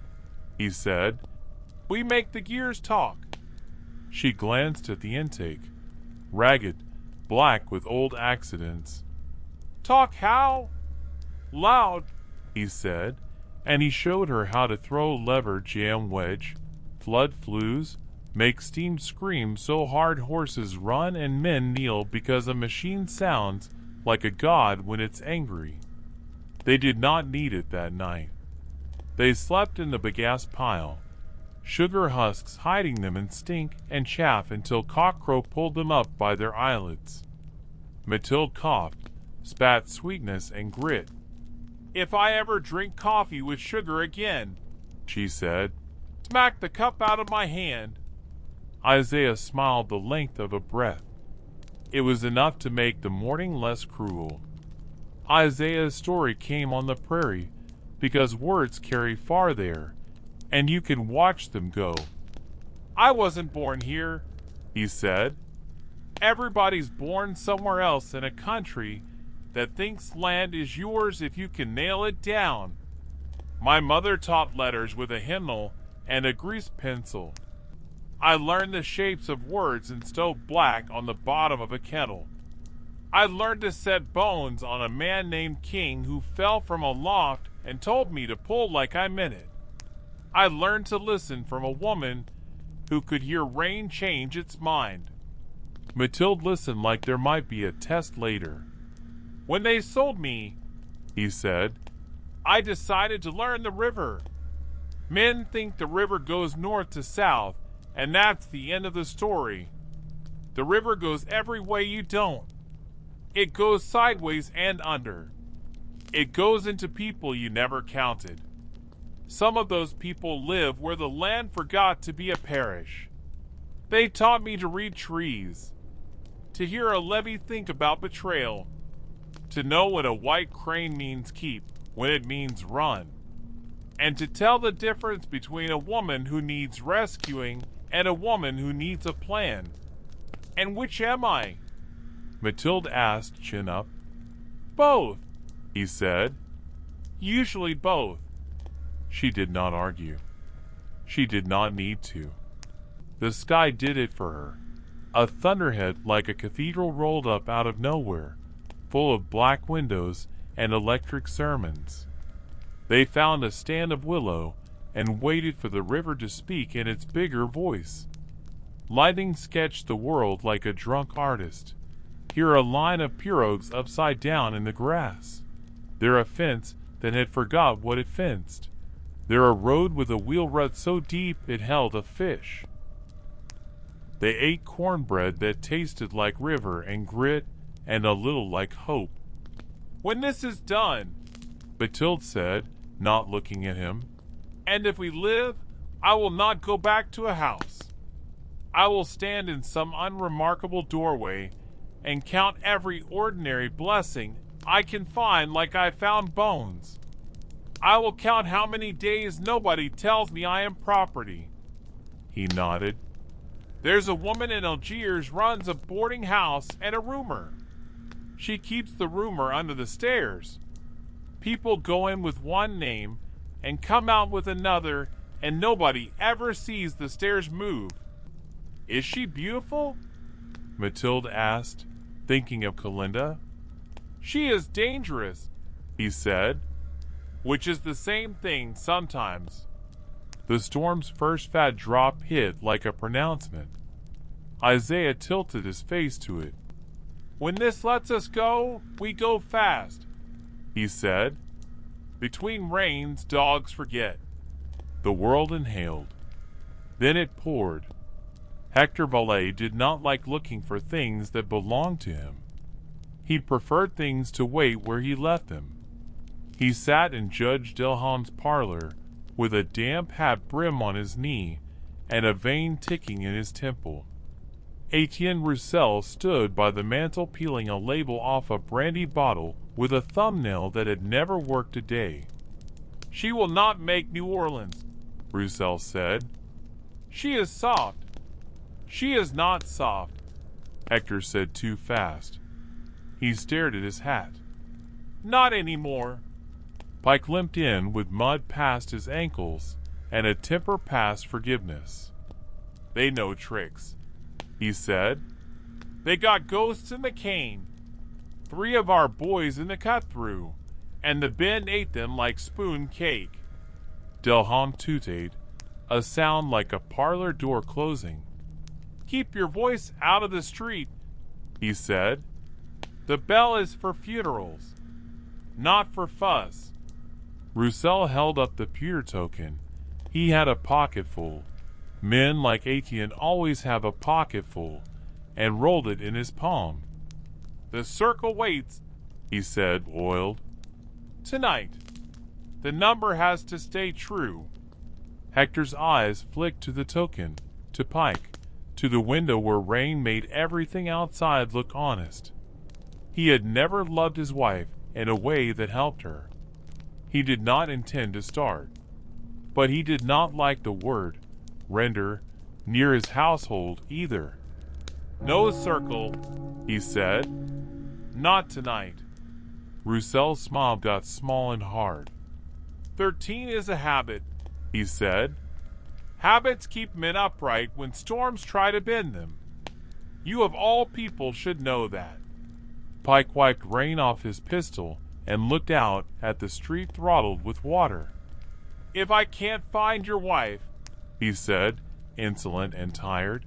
he said, "we make the gears talk." She glanced at the intake, ragged, black with old accidents. "Talk how?" "Loud," he said, and he showed her how to throw lever jam wedge, flood flues, make steam scream so hard horses run and men kneel because a machine sounds like a god when it's angry. They did not need it that night. They slept in the bagasse pile, sugar husks hiding them in stink and chaff until cockcrow pulled them up by their eyelids. Mathilde coughed, spat sweetness and grit. "If I ever drink coffee with sugar again," she said, "smack the cup out of my hand." Isaiah smiled the length of a breath. It was enough to make the morning less cruel. Isaiah's story came on the prairie because words carry far there, and you can watch them go. "I wasn't born here," he said. "Everybody's born somewhere else in a country that thinks land is yours if you can nail it down. My mother taught letters with a hymnal and a grease pencil. I learned the shapes of words and stove black on the bottom of a kettle. I learned to set bones on a man named King who fell from a loft and told me to pull like I meant it. I learned to listen from a woman who could hear rain change its mind." Mathilde listened like there might be a test later. "When they sold me," he said, "I decided to learn the river. Men think the river goes north to south, and that's the end of the story. The river goes every way you don't. It goes sideways and under. It goes into people you never counted. Some of those people live where the land forgot to be a parish. They taught me to read trees, to hear a levee think about betrayal, to know when a white crane means keep, when it means run, and to tell the difference between a woman who needs rescuing and a woman who needs a plan. And which am I?" Mathilde asked, chin up. "Both," he said. "Usually both." She did not argue. She did not need to. The sky did it for her. A thunderhead like a cathedral rolled up out of nowhere, full of black windows and electric sermons. They found a stand of willow and waited for the river to speak in its bigger voice. Lightning sketched the world like a drunk artist. Here a line of pirogues upside down in the grass. There a fence that had forgot what it fenced. There a road with a wheel rut so deep it held a fish. They ate cornbread that tasted like river and grit and a little like hope. "When this is done," Mathilde said, not looking at him, "and if we live, I will not go back to a house. I will stand in some unremarkable doorway and count every ordinary blessing I can find like I found bones. I will count how many days nobody tells me I am property." He nodded. "There's a woman in Algiers runs a boarding house and a roomer. She keeps the roomer under the stairs. People go in with one name and come out with another, and nobody ever sees the stairs move." "Is she beautiful?" Mathilde asked, thinking of Kalinda. "She is dangerous," he said, "which is the same thing sometimes." The storm's first fat drop hit like a pronouncement. Isaiah tilted his face to it. "When this lets us go, we go fast," he said. "Between rains, dogs forget." The world inhaled. Then it poured. Hector Vallée did not like looking for things that belonged to him. He preferred things to wait where he left them. He sat in Judge Delhame's parlor with a damp hat brim on his knee and a vein ticking in his temple. Etienne Roussel stood by the mantel peeling a label off a brandy bottle with a thumbnail that had never worked a day. "She will not make New Orleans," Roussel said. "She is soft." "She is not soft," Hector said too fast. He stared at his hat. "Not anymore." Pike limped in with mud past his ankles and a temper past forgiveness. "They know tricks," he said. "They got ghosts in the cane. 3 of our boys in the cut-through, and the Ben ate them like spoon cake." Delhame tooted, a sound like a parlor door closing. "Keep your voice out of the street," he said. "The bell is for funerals, not for fuss." Roussel held up the pewter token. He had a pocketful. Men like Etienne always have a pocketful, and rolled it in his palm. "The circle waits," he said, oiled. Tonight. The number has to stay true. Hector's eyes flicked to the token, to Pike, to the window where rain made everything outside look honest. He had never loved his wife in a way that helped her. He did not intend to start. But he did not like the word, render, near his household either. No circle, he said. Not tonight. Roussel's smile got small and hard. 13 is a habit, he said. Habits keep men upright when storms try to bend them. You of all people should know that. Pike wiped rain off his pistol and looked out at the street throttled with water. If I can't find your wife, he said, insolent and tired,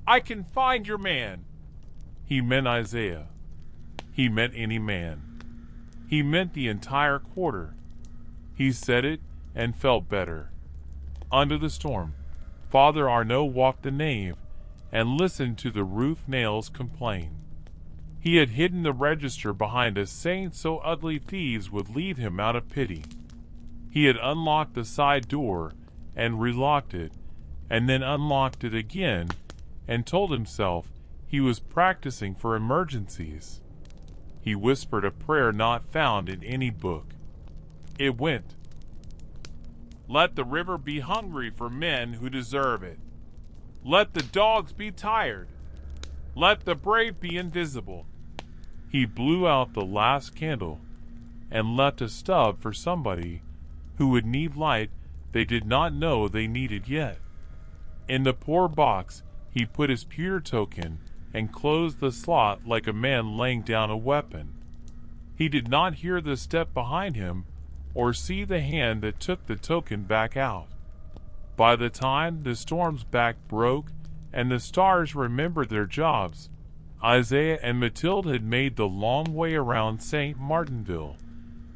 I can find your man. He meant Isaiah. He meant any man. He meant the entire quarter. He said it and felt better. Under the storm, Father Arnaud walked the nave and listened to the roof nails complain. He had hidden the register behind a saint so ugly thieves would leave him out of pity. He had unlocked the side door and relocked it, and then unlocked it again, and told himself he was practicing for emergencies. He whispered a prayer not found in any book. It went, Let the river be hungry for men who deserve it. Let the dogs be tired. Let the brave be invisible. He blew out the last candle and left a stub for somebody who would need light they did not know they needed yet. In the poor box, he put his pewter token and closed the slot like a man laying down a weapon. He did not hear the step behind him or see the hand that took the token back out. By the time the storm's back broke and the stars remembered their jobs, Isaiah and Mathilde had made the long way around St. Martinville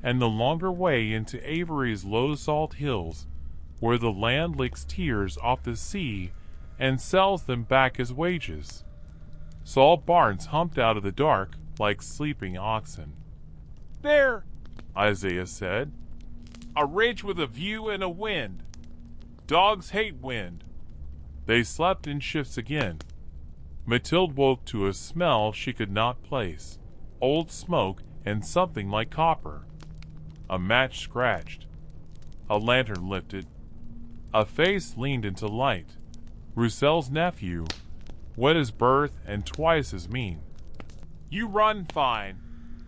and the longer way into Avery's low salt hills, where the land licks tears off the sea and sells them back as wages. Saul Barnes humped out of the dark like sleeping oxen. There, Isaiah said. A ridge with a view and a wind. Dogs hate wind. They slept in shifts again. Mathilde woke to a smell she could not place, old smoke and something like copper. A match scratched. A lantern lifted. A face leaned into light. Roussel's nephew, wet as birth and twice as mean. You run fine,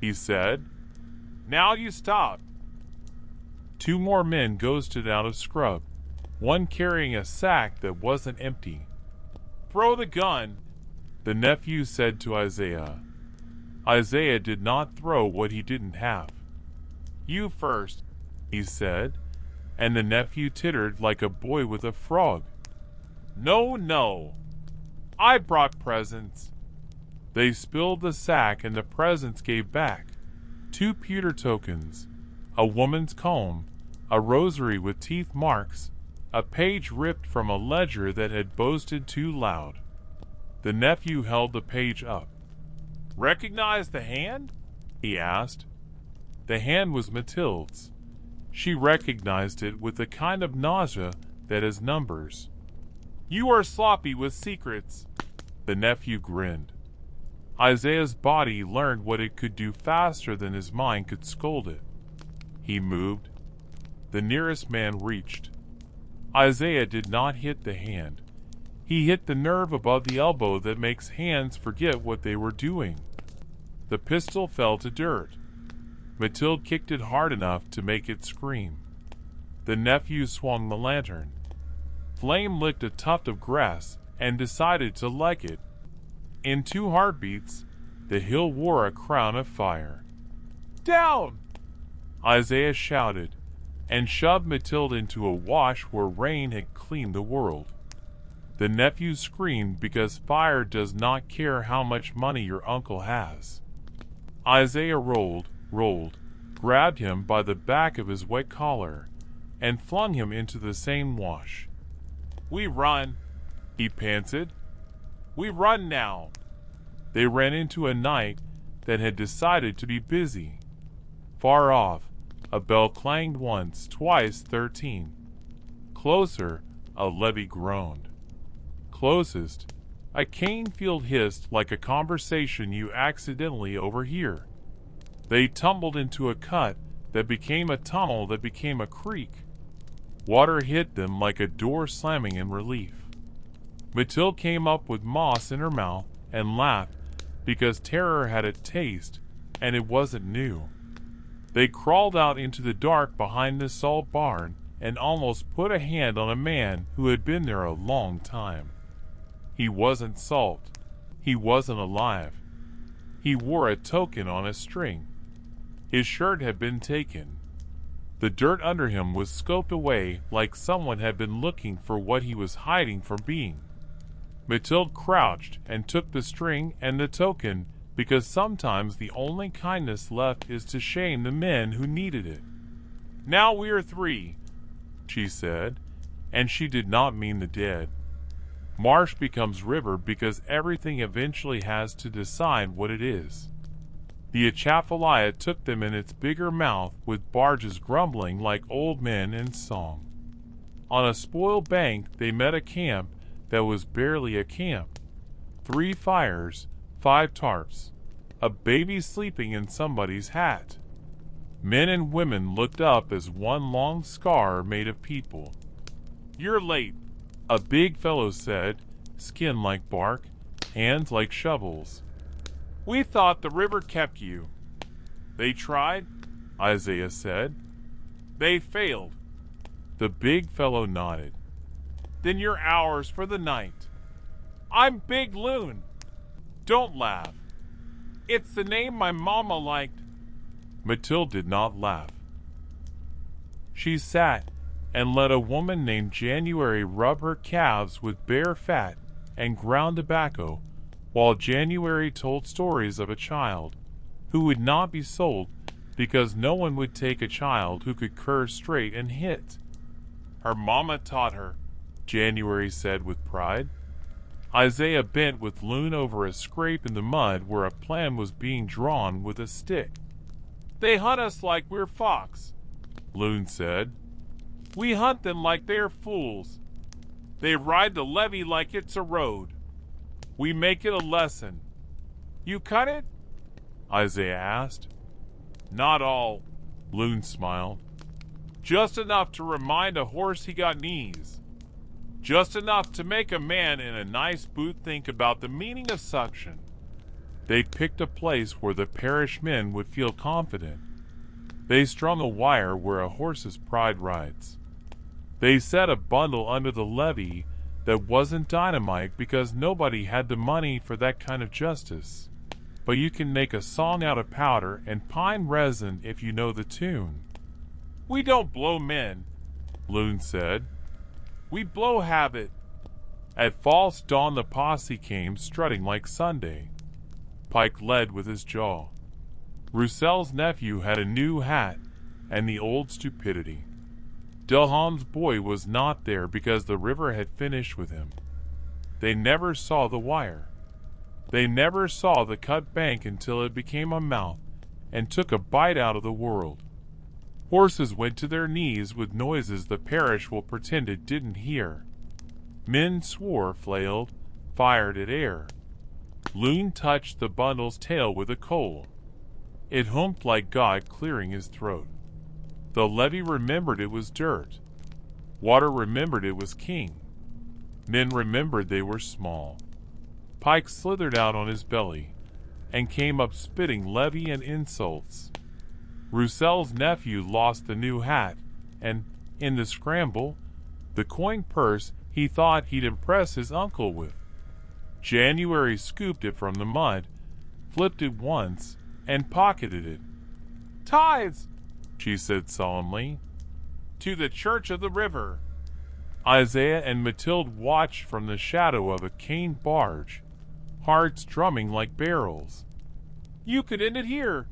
he said. Now you stop. 2 more men ghosted out of scrub, one carrying a sack that wasn't empty. Throw the gun, the nephew said to Isaiah. Isaiah did not throw what he didn't have. You first, he said, and the nephew tittered like a boy with a frog. No, no. I brought presents. They spilled the sack and the presents gave back. 2 pewter tokens, a woman's comb, a rosary with teeth marks, a page ripped from a ledger that had boasted too loud. The nephew held the page up. Recognize the hand? He asked. The hand was Mathilde's. She recognized it with the kind of nausea that is numbers. You are sloppy with secrets. The nephew grinned. Isaiah's body learned what it could do faster than his mind could scold it. He moved. The nearest man reached. Isaiah did not hit the hand. He hit the nerve above the elbow that makes hands forget what they were doing. The pistol fell to dirt. Mathilde kicked it hard enough to make it scream. The nephew swung the lantern. Flame licked a tuft of grass and decided to like it. In 2 heartbeats, the hill wore a crown of fire. Down! Isaiah shouted, and shoved Mathilde into a wash where rain had cleaned the world. The nephew screamed because fire does not care how much money your uncle has. Isaiah rolled, grabbed him by the back of his wet collar, and flung him into the same wash. We run, he panted. We run now. They ran into a night that had decided to be busy. Far off, a bell clanged once, twice, 13. Closer, a levee groaned. Closest, a cane field hissed like a conversation you accidentally overhear. They tumbled into a cut that became a tunnel that became a creek. Water hit them like a door slamming in relief. Mathilde came up with moss in her mouth and laughed because terror had a taste and it wasn't new. They crawled out into the dark behind the salt barn and almost put a hand on a man who had been there a long time. He wasn't salt. He wasn't alive. He wore a token on a string. His shirt had been taken. The dirt under him was scoped away like someone had been looking for what he was hiding from being. Mathilde crouched and took the string and the token because sometimes the only kindness left is to shame the men who needed it. "Now we are 3, she said, and she did not mean the dead. Marsh becomes river because everything eventually has to decide what it is. The Atchafalaya took them in its bigger mouth with barges grumbling like old men in song. On a spoiled bank they met a camp that was barely a camp. 3 fires, 5 tarps, a baby sleeping in somebody's hat. Men and women looked up as one long scar made of people. "You're late," a big fellow said, skin like bark, hands like shovels. "We thought the river kept you." "They tried," Isaiah said. "They failed." The big fellow nodded. "Then you're ours for the night." "I'm Big Loon." "Don't laugh. It's the name my mama liked." Mathilde did not laugh. She sat and let a woman named January rub her calves with bare fat and ground tobacco, while January told stories of a child who would not be sold because no one would take a child who could curse straight and hit. "Her mama taught her," January said with pride. Isaiah bent with Loon over a scrape in the mud where a plan was being drawn with a stick. "They hunt us like we're fox," Loon said. "We hunt them like they're fools. They ride the levee like it's a road. We make it a lesson." "You cut it?" Isaiah asked. "Not all," Loon smiled. "Just enough to remind a horse he got knees. Just enough to make a man in a nice boot think about the meaning of suction." They picked a place where the parish men would feel confident. They strung a wire where a horse's pride rides. They set a bundle under the levee that wasn't dynamite because nobody had the money for that kind of justice. But you can make a song out of powder and pine resin if you know the tune. "We don't blow men," Loon said. "We blow habit." At false dawn the posse came strutting like Sunday. Pike led with his jaw. Roussel's nephew had a new hat and the old stupidity. Delhame's boy was not there because the river had finished with him. They never saw the wire. They never saw the cut bank until it became a mouth and took a bite out of the world. Horses went to their knees with noises the parish will pretend it didn't hear. Men swore, flailed, fired at air. Loon touched the bundle's tail with a coal. It humped like God clearing his throat. The levee remembered it was dirt. Water remembered it was king. Men remembered they were small. Pike slithered out on his belly and came up spitting levee and insults. Roussel's nephew lost the new hat and, in the scramble, the coin purse he thought he'd impress his uncle with. January scooped it from the mud, flipped it once, and pocketed it. "Tithes," she said solemnly. "To the church of the river." Isaiah and Mathilde watched from the shadow of a cane barge, hearts drumming like barrels. "You could end it here,"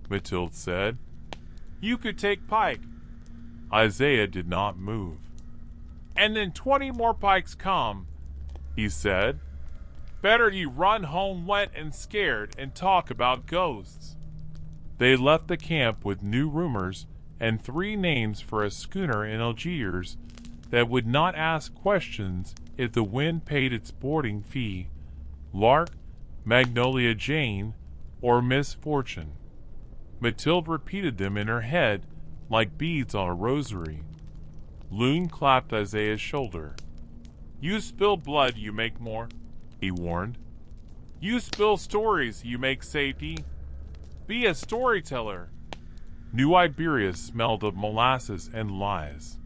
Mathilde said. "You could take Pike." Isaiah did not move. "And then 20 more Pikes come," he said. Better you run home wet and scared and talk about ghosts." They left the camp with new rumors and 3 names for a schooner in Algiers that would not ask questions if the wind paid its boarding fee: Lark, Magnolia Jane, or Misfortune. Mathilde repeated them in her head like beads on a rosary. Loon clapped Isaiah's shoulder. "You spill blood, you make more," he warned. "You spill stories, you make safety. Be a storyteller." New Iberia smelled of molasses and lies.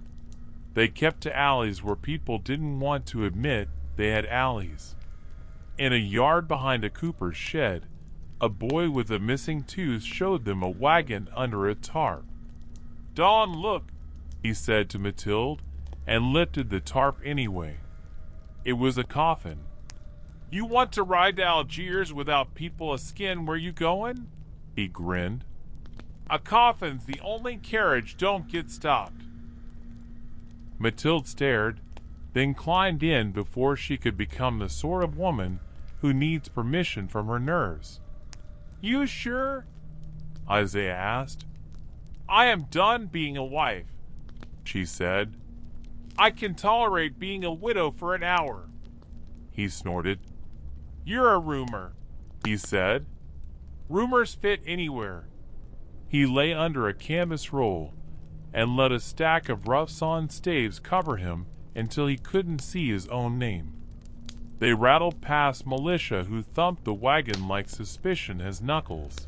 They kept to alleys where people didn't want to admit they had alleys. In a yard behind a cooper's shed, a boy with a missing tooth showed them a wagon under a tarp. "Dawn, look," he said to Mathilde, and lifted the tarp anyway. It was a coffin. "You want to ride to Algiers without people a-skin where you going?" He grinned. "A coffin's the only carriage don't get stopped." Mathilde stared, then climbed in before she could become the sort of woman who needs permission from her nerves. "You sure?" Isaiah asked. "I am done being a wife," she said. "I can tolerate being a widow for an hour." He snorted. "You're a rumor," he said. "Rumors fit anywhere." He lay under a canvas roll and let a stack of rough-sawn staves cover him until he couldn't see his own name. They rattled past militia who thumped the wagon like suspicion as knuckles.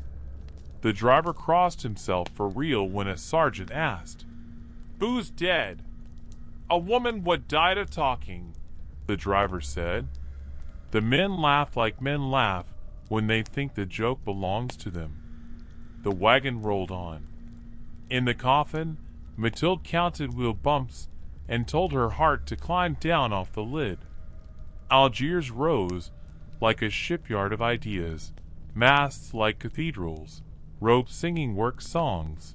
The driver crossed himself for real when a sergeant asked, "Who's dead?" "A woman what died of talking," the driver said. The men laugh like men laugh when they think the joke belongs to them. The wagon rolled on. In the coffin, Mathilde counted wheel bumps and told her heart to climb down off the lid. Algiers rose like a shipyard of ideas, masts like cathedrals, ropes singing work songs,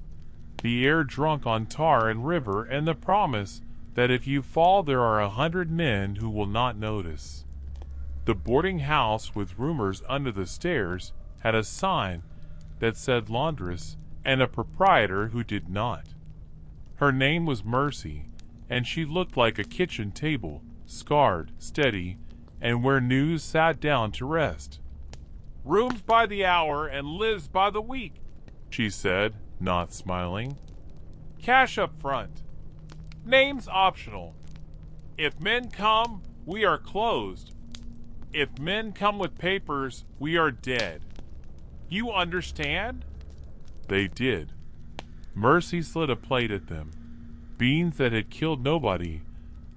the air drunk on tar and river, and the promise that if you fall there are 100 men who will not notice. The boarding house with rumors under the stairs had a sign that said laundress and a proprietor who did not. Her name was Mercy, and she looked like a kitchen table, scarred, steady, and where news sat down to rest. "Rooms by the hour and lives by the week," she said, not smiling. "Cash up front. Names optional. If men come, we are closed. If men come with papers, we are dead. You understand?" They did. Mercy slid a plate at them. Beans that had killed nobody,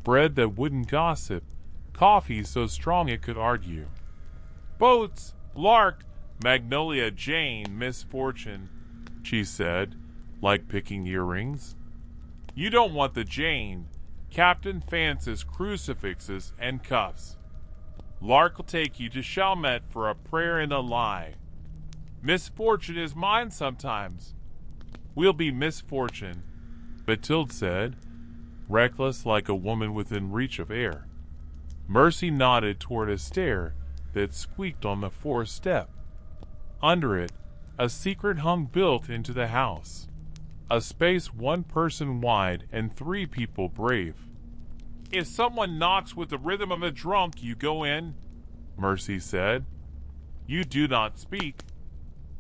bread that wouldn't gossip, coffee so strong it could argue. "Boats, Lark, Magnolia Jane, Misfortune," she said, like picking earrings. "You don't want the Jane. Captain fancies crucifixes and cuffs. Lark'll take you to Chalmette for a prayer and a lie. Misfortune is mine sometimes." "We'll be Misfortune," Mathilde said, reckless like a woman within reach of air. Mercy nodded toward a stair that squeaked on the 4th step. Under it, a secret hung built into the house, a space 1 person wide and 3 people brave. "If someone knocks with the rhythm of a drunk, you go in," Mercy said. "You do not speak.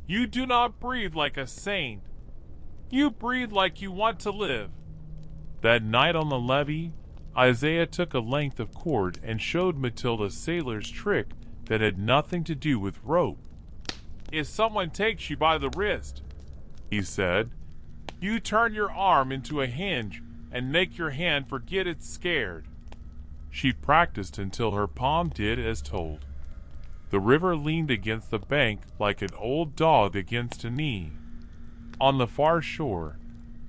You do not breathe like a saint. You breathe like you want to live." That night on the levee, Isaiah took a length of cord and showed Mathilde a sailor's trick that had nothing to do with rope. "If someone takes you by the wrist," he said, "you turn your arm into a hinge and make your hand forget it's scared." She practiced until her palm did as told. The river leaned against the bank like an old dog against a knee. On the far shore,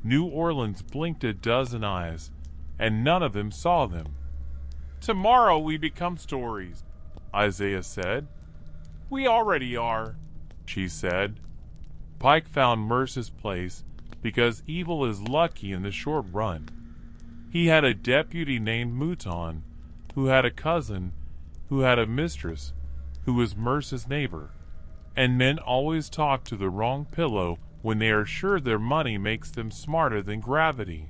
New Orleans blinked a dozen eyes, and none of them saw them. "Tomorrow we become stories," Isaiah said. "We already are," she said. Pike found Merce's place because evil is lucky in the short run. He had a deputy named Mouton, who had a cousin, who had a mistress, who was Merce's neighbor, and men always talk to the wrong pillow when they are sure their money makes them smarter than gravity.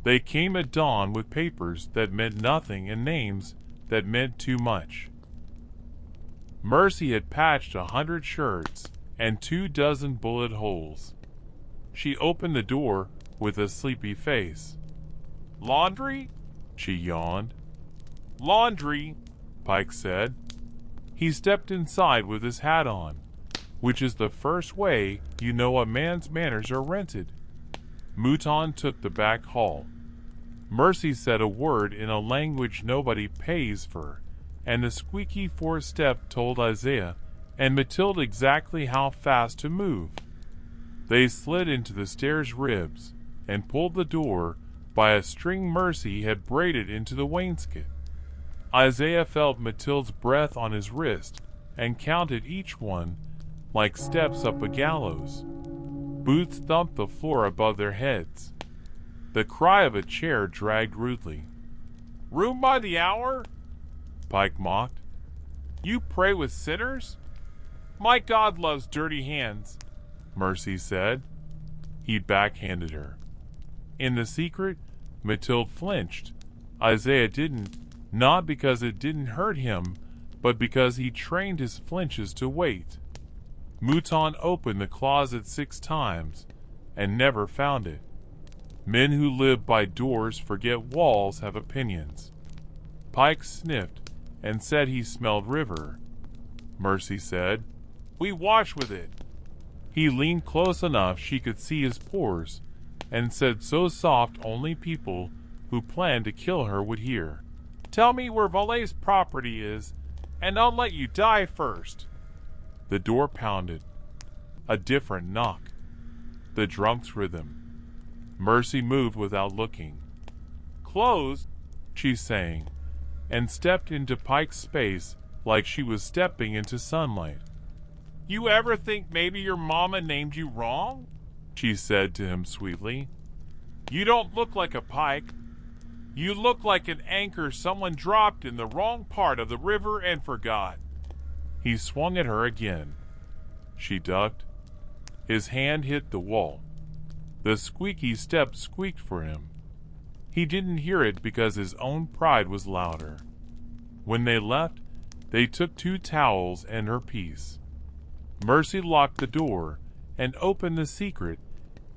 They came at dawn with papers that meant nothing and names that meant too much. Mercy had patched 100 shirts and 24 bullet holes. She opened the door with a sleepy face. "Laundry?" she yawned. "Laundry," Pike said. He stepped inside with his hat on, which is the first way you know a man's manners are rented. Mouton took the back hall. Mercy said a word in a language nobody pays for, and the squeaky fourth step told Isaiah and Mathilde exactly how fast to move. They slid into the stairs ribs and pulled the door by a string Mercy had braided into the wainscot. Isaiah felt Mathilde's breath on his wrist and counted each one like steps up a gallows. Boots thumped the floor above their heads. The cry of a chair dragged rudely. "Room by the hour?" Pike mocked. "You pray with sinners?" "My God loves dirty hands," Mercy said. He backhanded her. In the secret, Mathilde flinched. Isaiah didn't, not because it didn't hurt him, but because he trained his flinches to wait. Mouton opened the closet 6 times and never found it. Men who live by doors forget walls have opinions. Pike sniffed and said he smelled river. Mercy said, "We wash with it." He leaned close enough she could see his pores and said so soft only people who planned to kill her would hear. "Tell me where Vallée's property is, and I'll let you die first." The door pounded. A different knock. The drunk's rhythm. Mercy moved without looking. "Closed," she sang, and stepped into Pike's space like she was stepping into sunlight. "You ever think maybe your mama named you wrong?" she said to him sweetly. "You don't look like a Pike. You look like an anchor someone dropped in the wrong part of the river and forgot." He swung at her again. She ducked. His hand hit the wall. The squeaky step squeaked for him. He didn't hear it because his own pride was louder. When they left, they took 2 towels and her piece. Mercy locked the door and opened the secret,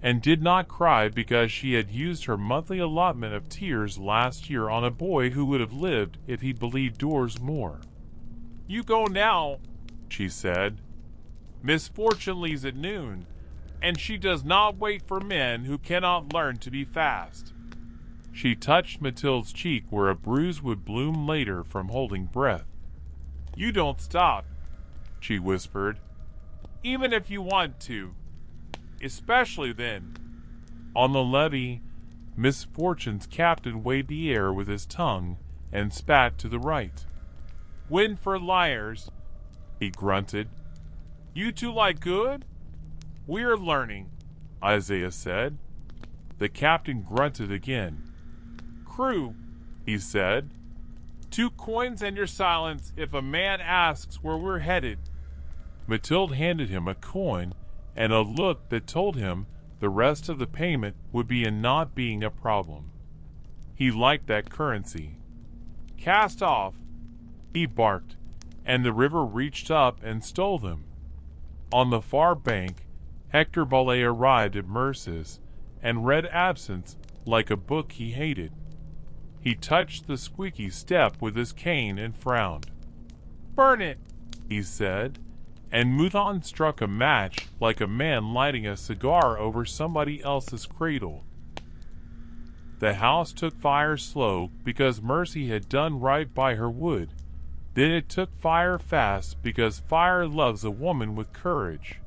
and did not cry because she had used her monthly allotment of tears last year on a boy who would have lived if he believed doors more. "You go now," she said. "Misfortune leaves at noon, and she does not wait for men who cannot learn to be fast." She touched Mathilde's cheek where a bruise would bloom later from holding breath. "You don't stop," she whispered, "even if you want to. Especially then." On the levee, Misfortune's captain weighed the air with his tongue and spat to the right. "Wind for liars," he grunted. "You two like good?" "We're learning," Isaiah said. The captain grunted again. "Crew," he said. "2 coins and your silence if a man asks where we're headed." Mathilde handed him a coin and a look that told him the rest of the payment would be in not being a problem. He liked that currency. "Cast off," he barked, and the river reached up and stole them. On the far bank, Hector Vallée arrived at Merce's and read absence like a book he hated. He touched the squeaky step with his cane and frowned. "Burn it," he said, and Mouton struck a match like a man lighting a cigar over somebody else's cradle. The house took fire slow because Mercy had done right by her wood. Then it took fire fast because fire loves a woman with courage.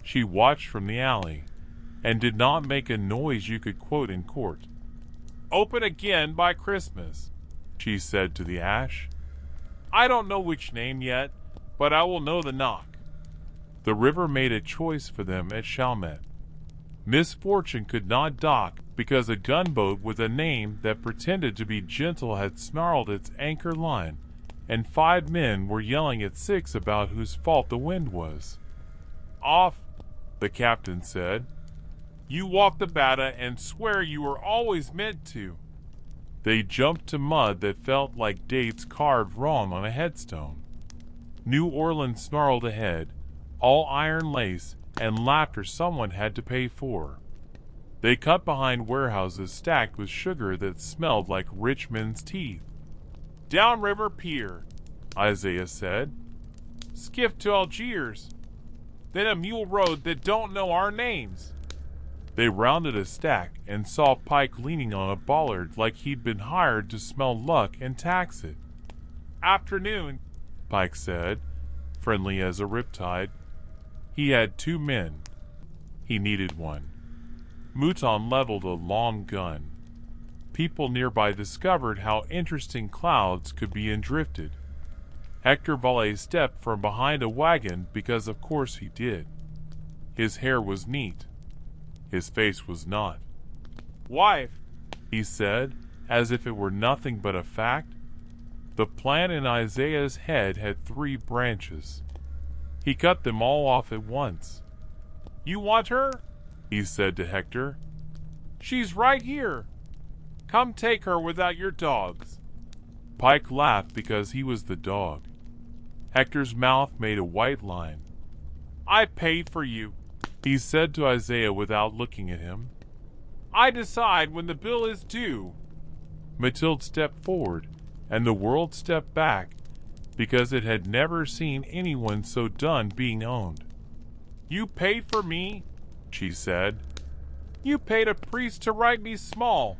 She watched from the alley and did not make a noise you could quote in court. "Open again by Christmas," she said to the ash. "I don't know which name yet, but I will know the knock." The river made a choice for them at Chalmette. Misfortune could not dock because a gunboat with a name that pretended to be gentle had snarled its anchor line and 5 men were yelling at 6 about whose fault the wind was. "Off," the captain said. "You walk the bata and swear you were always meant to." They jumped to mud that felt like dates carved wrong on a headstone. New Orleans snarled ahead, all iron lace and laughter someone had to pay for. They cut behind warehouses stacked with sugar that smelled like rich men's teeth. "Downriver Pier," Isaiah said. "Skiff to Algiers. Then a mule road that don't know our names." They rounded a stack and saw Pike leaning on a bollard like he'd been hired to smell luck and tax it. "Afternoon," Pike said, friendly as a riptide. He had 2 men. He needed one. Mouton leveled a long gun. People nearby discovered how interesting clouds could be indrifted. Hector Vallée stepped from behind a wagon because of course he did. His hair was neat. His face was not. "Wife," he said, as if it were nothing but a fact. The plant in Isaiah's head had 3 branches. He cut them all off at once. "You want her?" he said to Hector. "She's right here. Come take her without your dogs." Pike laughed because he was the dog. Hector's mouth made a white line. "I paid for you," he said to Isaiah without looking at him. "I decide when the bill is due." Mathilde stepped forward, and the world stepped back, because it had never seen anyone so done being owned. "You paid for me," she said. "You paid a priest to write me small.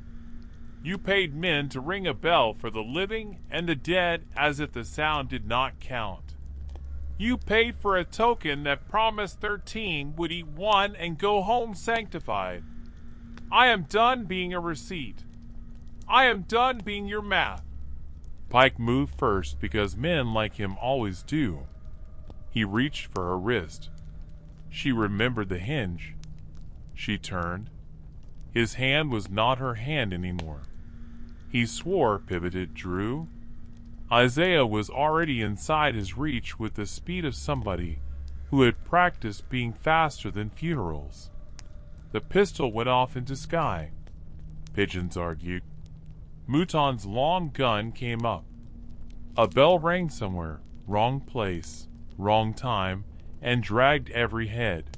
You paid men to ring a bell for the living and the dead as if the sound did not count. You paid for a token that promised 13 would eat 1 and go home sanctified. I am done being a receipt. I am done being your math." Pike moved first because men like him always do. He reached for her wrist. She remembered the hinge. She turned. His hand was not her hand anymore. He swore, pivoted, drew. Isaiah was already inside his reach with the speed of somebody who had practiced being faster than funerals. The pistol went off into sky. Pigeons argued. Mouton's long gun came up. A bell rang somewhere, wrong place, wrong time, and dragged every head.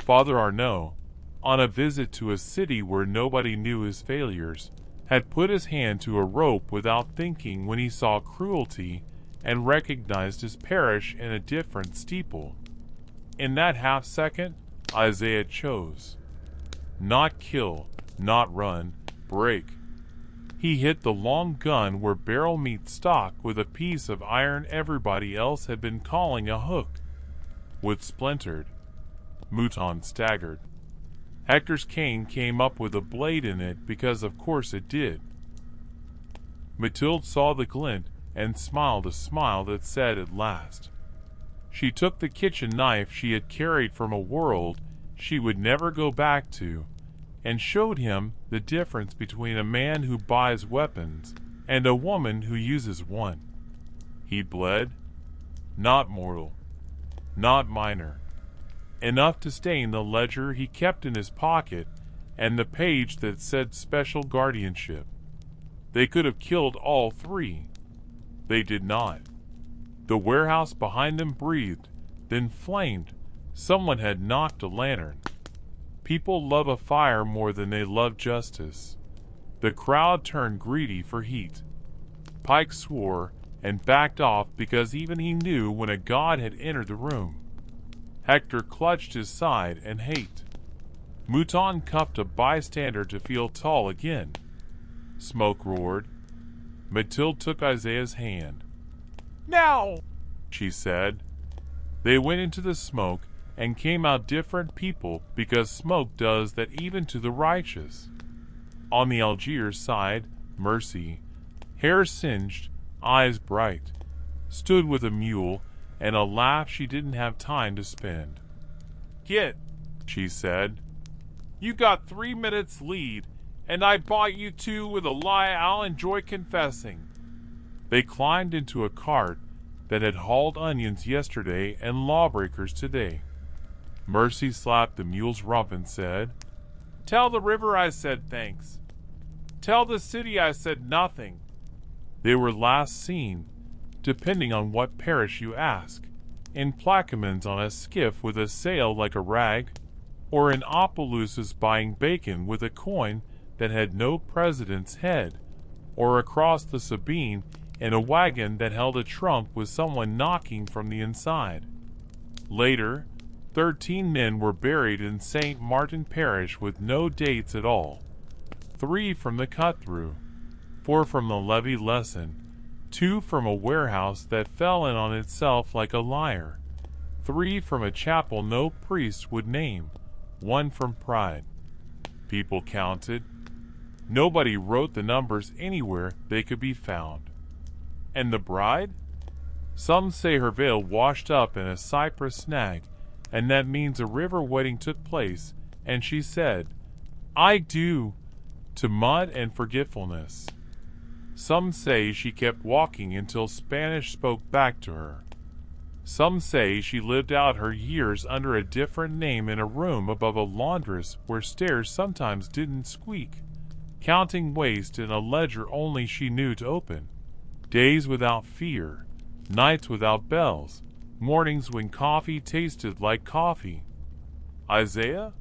Father Arnaud, on a visit to a city where nobody knew his failures, had put his hand to a rope without thinking when he saw cruelty and recognized his parish in a different steeple. In that half second, Isaiah chose. Not kill, not run, break. He hit the long gun where barrel meets stock with a piece of iron everybody else had been calling a hook. Wood splintered. Mouton staggered. Hector's cane came up with a blade in it because of course it did. Mathilde saw the glint and smiled a smile that said at last. She took the kitchen knife she had carried from a world she would never go back to, and showed him the difference between a man who buys weapons and a woman who uses one. He bled. Not mortal. Not minor. Enough to stain the ledger he kept in his pocket and the page that said special guardianship. They could have killed all 3. They did not. The warehouse behind them breathed, then flamed. Someone had knocked a lantern. People love a fire more than they love justice. The crowd turned greedy for heat. Pike swore and backed off because even he knew when a god had entered the room. Hector clutched his side and hate. Mouton cuffed a bystander to feel tall again. Smoke roared. Mathilde took Isaiah's hand. "Now!" she said. They went into the smoke and came out different people because smoke does that even to the righteous. On the Algiers side, Mercy, hair singed, eyes bright, stood with a mule and a laugh she didn't have time to spend. "Get," she said. "You got 3 minutes lead, and I bought you 2 with a lie I'll enjoy confessing." They climbed into a cart that had hauled onions yesterday and lawbreakers today. Mercy slapped the mule's rump and said, "Tell the river I said thanks. Tell the city I said nothing." They were last seen, depending on what parish you ask, in Plaquemines on a skiff with a sail like a rag, or in Opelousas buying bacon with a coin that had no president's head, or across the Sabine in a wagon that held a trunk with someone knocking from the inside. Later, 13 men were buried in St. Martin Parish with no dates at all. 3 from the cut-through, 4 from the levee lesson, 2 from a warehouse that fell in on itself like a liar, 3 from a chapel no priest would name, 1 from pride. People counted. Nobody wrote the numbers anywhere they could be found. And the bride? Some say her veil washed up in a cypress snag, and that means a river wedding took place, and she said, "I do," to mud and forgetfulness. Some say she kept walking until Spanish spoke back to her. Some say she lived out her years under a different name in a room above a laundress where stairs sometimes didn't squeak, counting waste in a ledger only she knew to open. Days without fear, nights without bells, mornings when coffee tasted like coffee. Isaiah?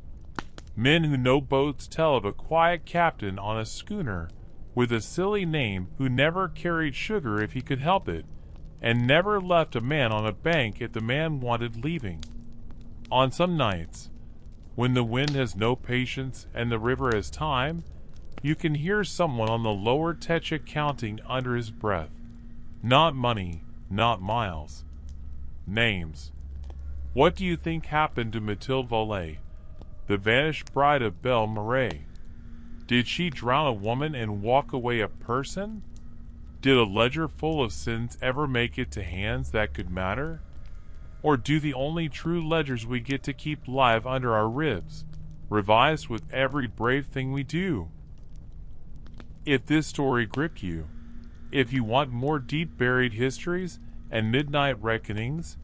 Men who know boats tell of a quiet captain on a schooner with a silly name who never carried sugar if he could help it, and never left a man on a bank if the man wanted leaving. On some nights, when the wind has no patience and the river has time, you can hear someone on the lower Têche counting under his breath. Not money, not miles. Names. What do you think happened to Mathilde Vallée, the vanished bride of Belle Marais? Did she drown a woman and walk away a person? Did a ledger full of sins ever make it to hands that could matter? Or do the only true ledgers we get to keep live under our ribs, revised with every brave thing we do? If this story gripped you, if you want more deep-buried histories and midnight reckonings,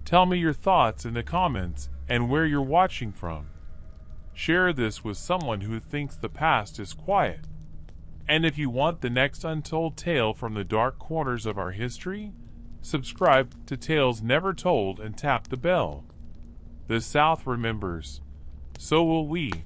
tell me your thoughts in the comments and where you're watching from. Share this with someone who thinks the past is quiet. And if you want the next untold tale from the dark corners of our history, subscribe to Tales Never Told and tap the bell. The South remembers. So will we.